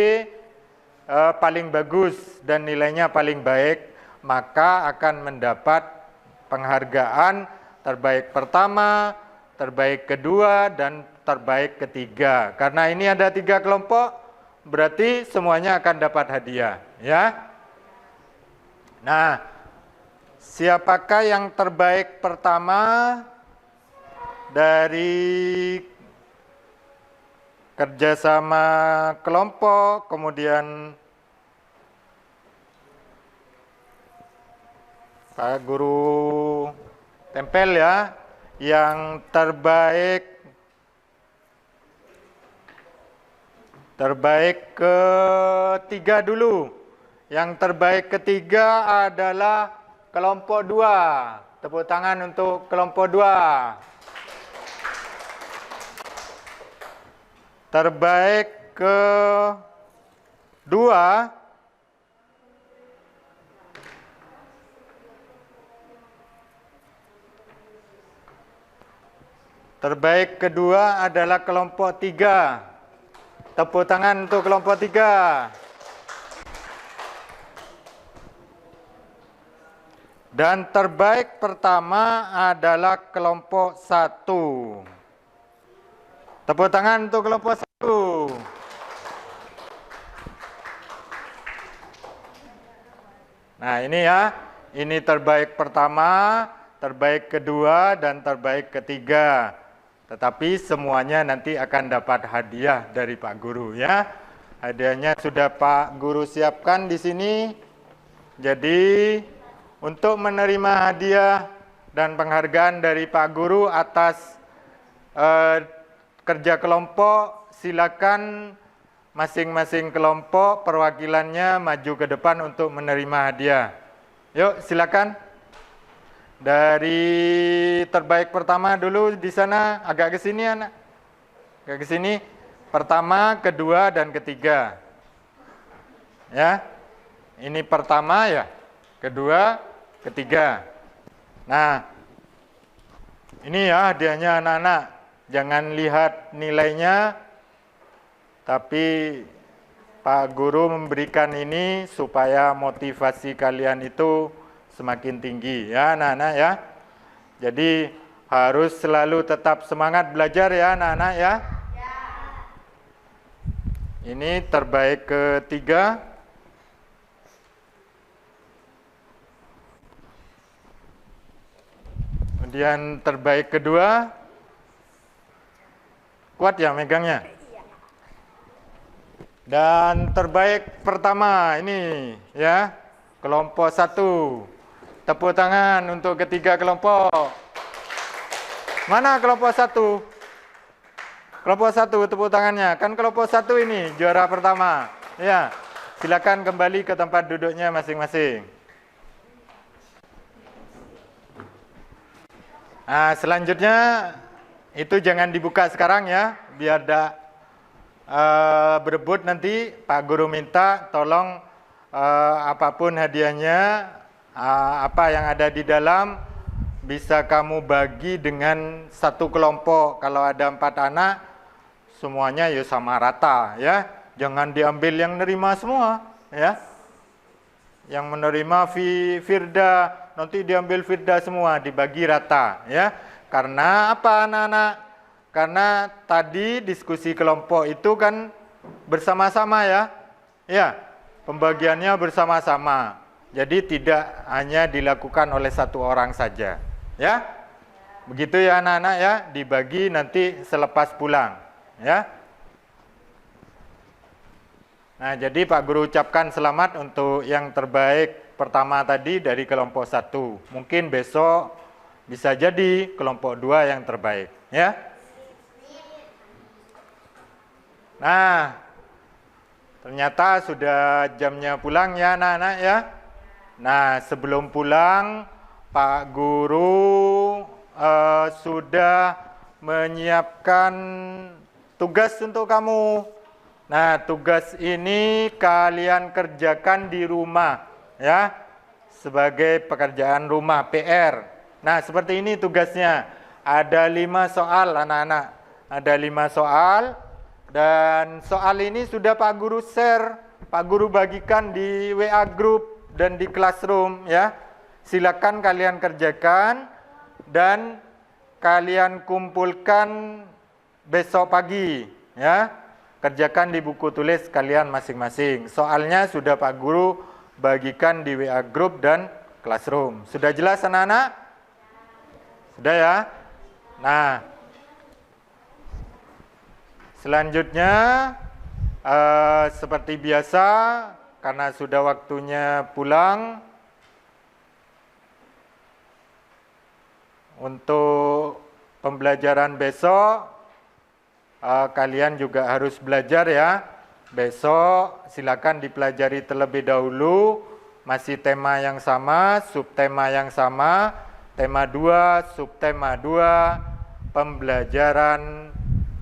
paling bagus dan nilainya paling baik. maka akan mendapat penghargaan terbaik pertama, terbaik kedua, dan terbaik ketiga. Karena ini ada 3 kelompok, berarti semuanya akan dapat hadiah, ya. Nah, siapakah yang terbaik pertama dari kerjasama kelompok, kemudian Pak Guru tempel ya, yang terbaik ketiga dulu. Yang terbaik ketiga adalah kelompok 2. Tepuk tangan untuk kelompok 2. Terbaik kedua adalah kelompok 3. Tepuk tangan untuk kelompok 3. Dan terbaik pertama adalah kelompok 1. Tepuk tangan untuk kelompok 1. Nah, ini ya. Ini terbaik pertama, terbaik kedua, dan terbaik ketiga. Tetapi semuanya nanti akan dapat hadiah dari Pak Guru ya. Hadiahnya sudah Pak Guru siapkan di sini. Jadi untuk menerima hadiah dan penghargaan dari Pak Guru atas kerja kelompok, silakan masing-masing kelompok perwakilannya maju ke depan untuk menerima hadiah. Yuk, silakan. Dari terbaik pertama dulu di sana, agak ke sini anak. Agak ke sini. Pertama, kedua, dan ketiga. Ya. Ini pertama ya. Kedua, ketiga. Nah, ini ya hadiahnya anak-anak. Jangan lihat nilainya, tapi Pak Guru memberikan ini supaya motivasi kalian itu semakin tinggi ya anak-anak ya. Jadi harus selalu tetap semangat belajar ya anak-anak ya. Ini terbaik ketiga. Kemudian terbaik kedua. Kuat ya megangnya. Dan terbaik pertama ini ya, kelompok 1. Tepuk tangan untuk ketiga kelompok. Mana kelompok 1? Kelompok 1 tepuk tangannya. Kan kelompok 1 ini juara pertama. Ya, silakan kembali ke tempat duduknya masing-masing. Nah, selanjutnya itu jangan dibuka sekarang ya, biar tidak berebut nanti. Pak Guru minta tolong apapun hadiahnya, apa yang ada di dalam bisa kamu bagi dengan satu kelompok. Kalau ada 4 anak, semuanya ya sama rata ya. Jangan diambil yang nerima semua ya. Yang menerima Firda, nanti diambil Firda semua, dibagi rata ya. Karena apa anak-anak? Karena tadi diskusi kelompok itu kan bersama-sama ya. Ya, pembagiannya bersama-sama. Jadi tidak hanya dilakukan oleh satu orang saja. Ya, begitu ya anak-anak ya, dibagi nanti selepas pulang. Ya. Nah, jadi Pak Guru ucapkan selamat untuk yang terbaik pertama tadi dari kelompok 1. Mungkin besok bisa jadi kelompok 2 yang terbaik. Ya. Nah, ternyata sudah jamnya pulang ya anak-anak ya. Nah, sebelum pulang, Pak Guru sudah menyiapkan tugas untuk kamu. Nah, tugas ini kalian kerjakan di rumah, ya, sebagai pekerjaan rumah, PR. Nah, seperti ini tugasnya. Ada 5 soal, anak-anak. Ada 5 soal, dan soal ini sudah Pak Guru share, Pak Guru bagikan di WA Group. dan di classroom ya. Silakan kalian kerjakan dan kalian kumpulkan besok pagi ya. Kerjakan di buku tulis kalian masing-masing. Soalnya sudah Pak Guru bagikan di WA group dan classroom. Sudah jelas anak-anak? Sudah ya? Nah, selanjutnya seperti biasa, karena sudah waktunya pulang, untuk pembelajaran besok, kalian juga harus belajar ya. Besok silakan dipelajari terlebih dahulu, masih tema yang sama, subtema yang sama, tema 2, subtema 2, pembelajaran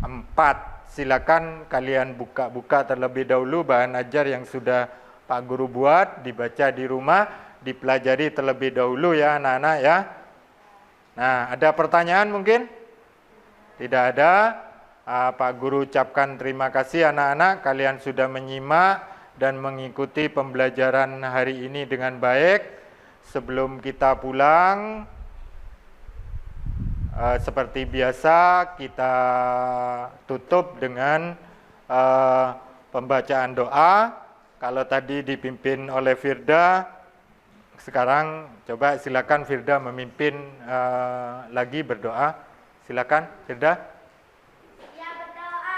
4. Silakan kalian buka-buka terlebih dahulu bahan ajar yang sudah Pak Guru buat, dibaca di rumah, dipelajari terlebih dahulu ya anak-anak ya. Nah, ada pertanyaan mungkin? Tidak ada. Pak Guru ucapkan terima kasih anak-anak, kalian sudah menyimak dan mengikuti pembelajaran hari ini dengan baik. Sebelum kita pulang, seperti biasa kita tutup dengan pembacaan doa. Kalau tadi dipimpin oleh Firda, sekarang coba silakan Firda memimpin lagi berdoa. Silakan Firda. Ya, berdoa.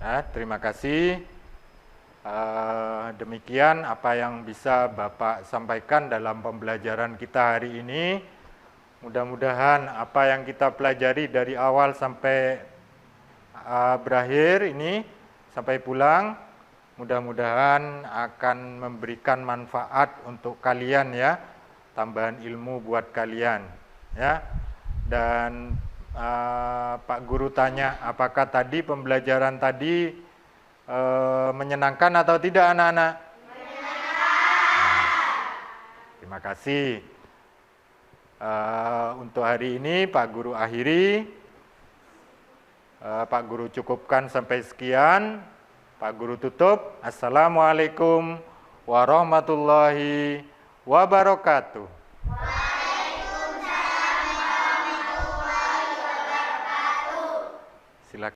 Nah, terima kasih. Demikian apa yang bisa Bapak sampaikan dalam pembelajaran kita hari ini. Mudah-mudahan apa yang kita pelajari dari awal sampai berakhir ini, sampai pulang, mudah-mudahan akan memberikan manfaat untuk kalian ya, tambahan ilmu buat kalian ya. Dan Pak Guru tanya, apakah tadi pembelajaran tadi menyenangkan atau tidak anak-anak? Terima kasih. Untuk hari ini Pak Guru akhiri. Pak Guru cukupkan sampai sekian. Pak Guru tutup. Assalamualaikum warahmatullahi wabarakatuh.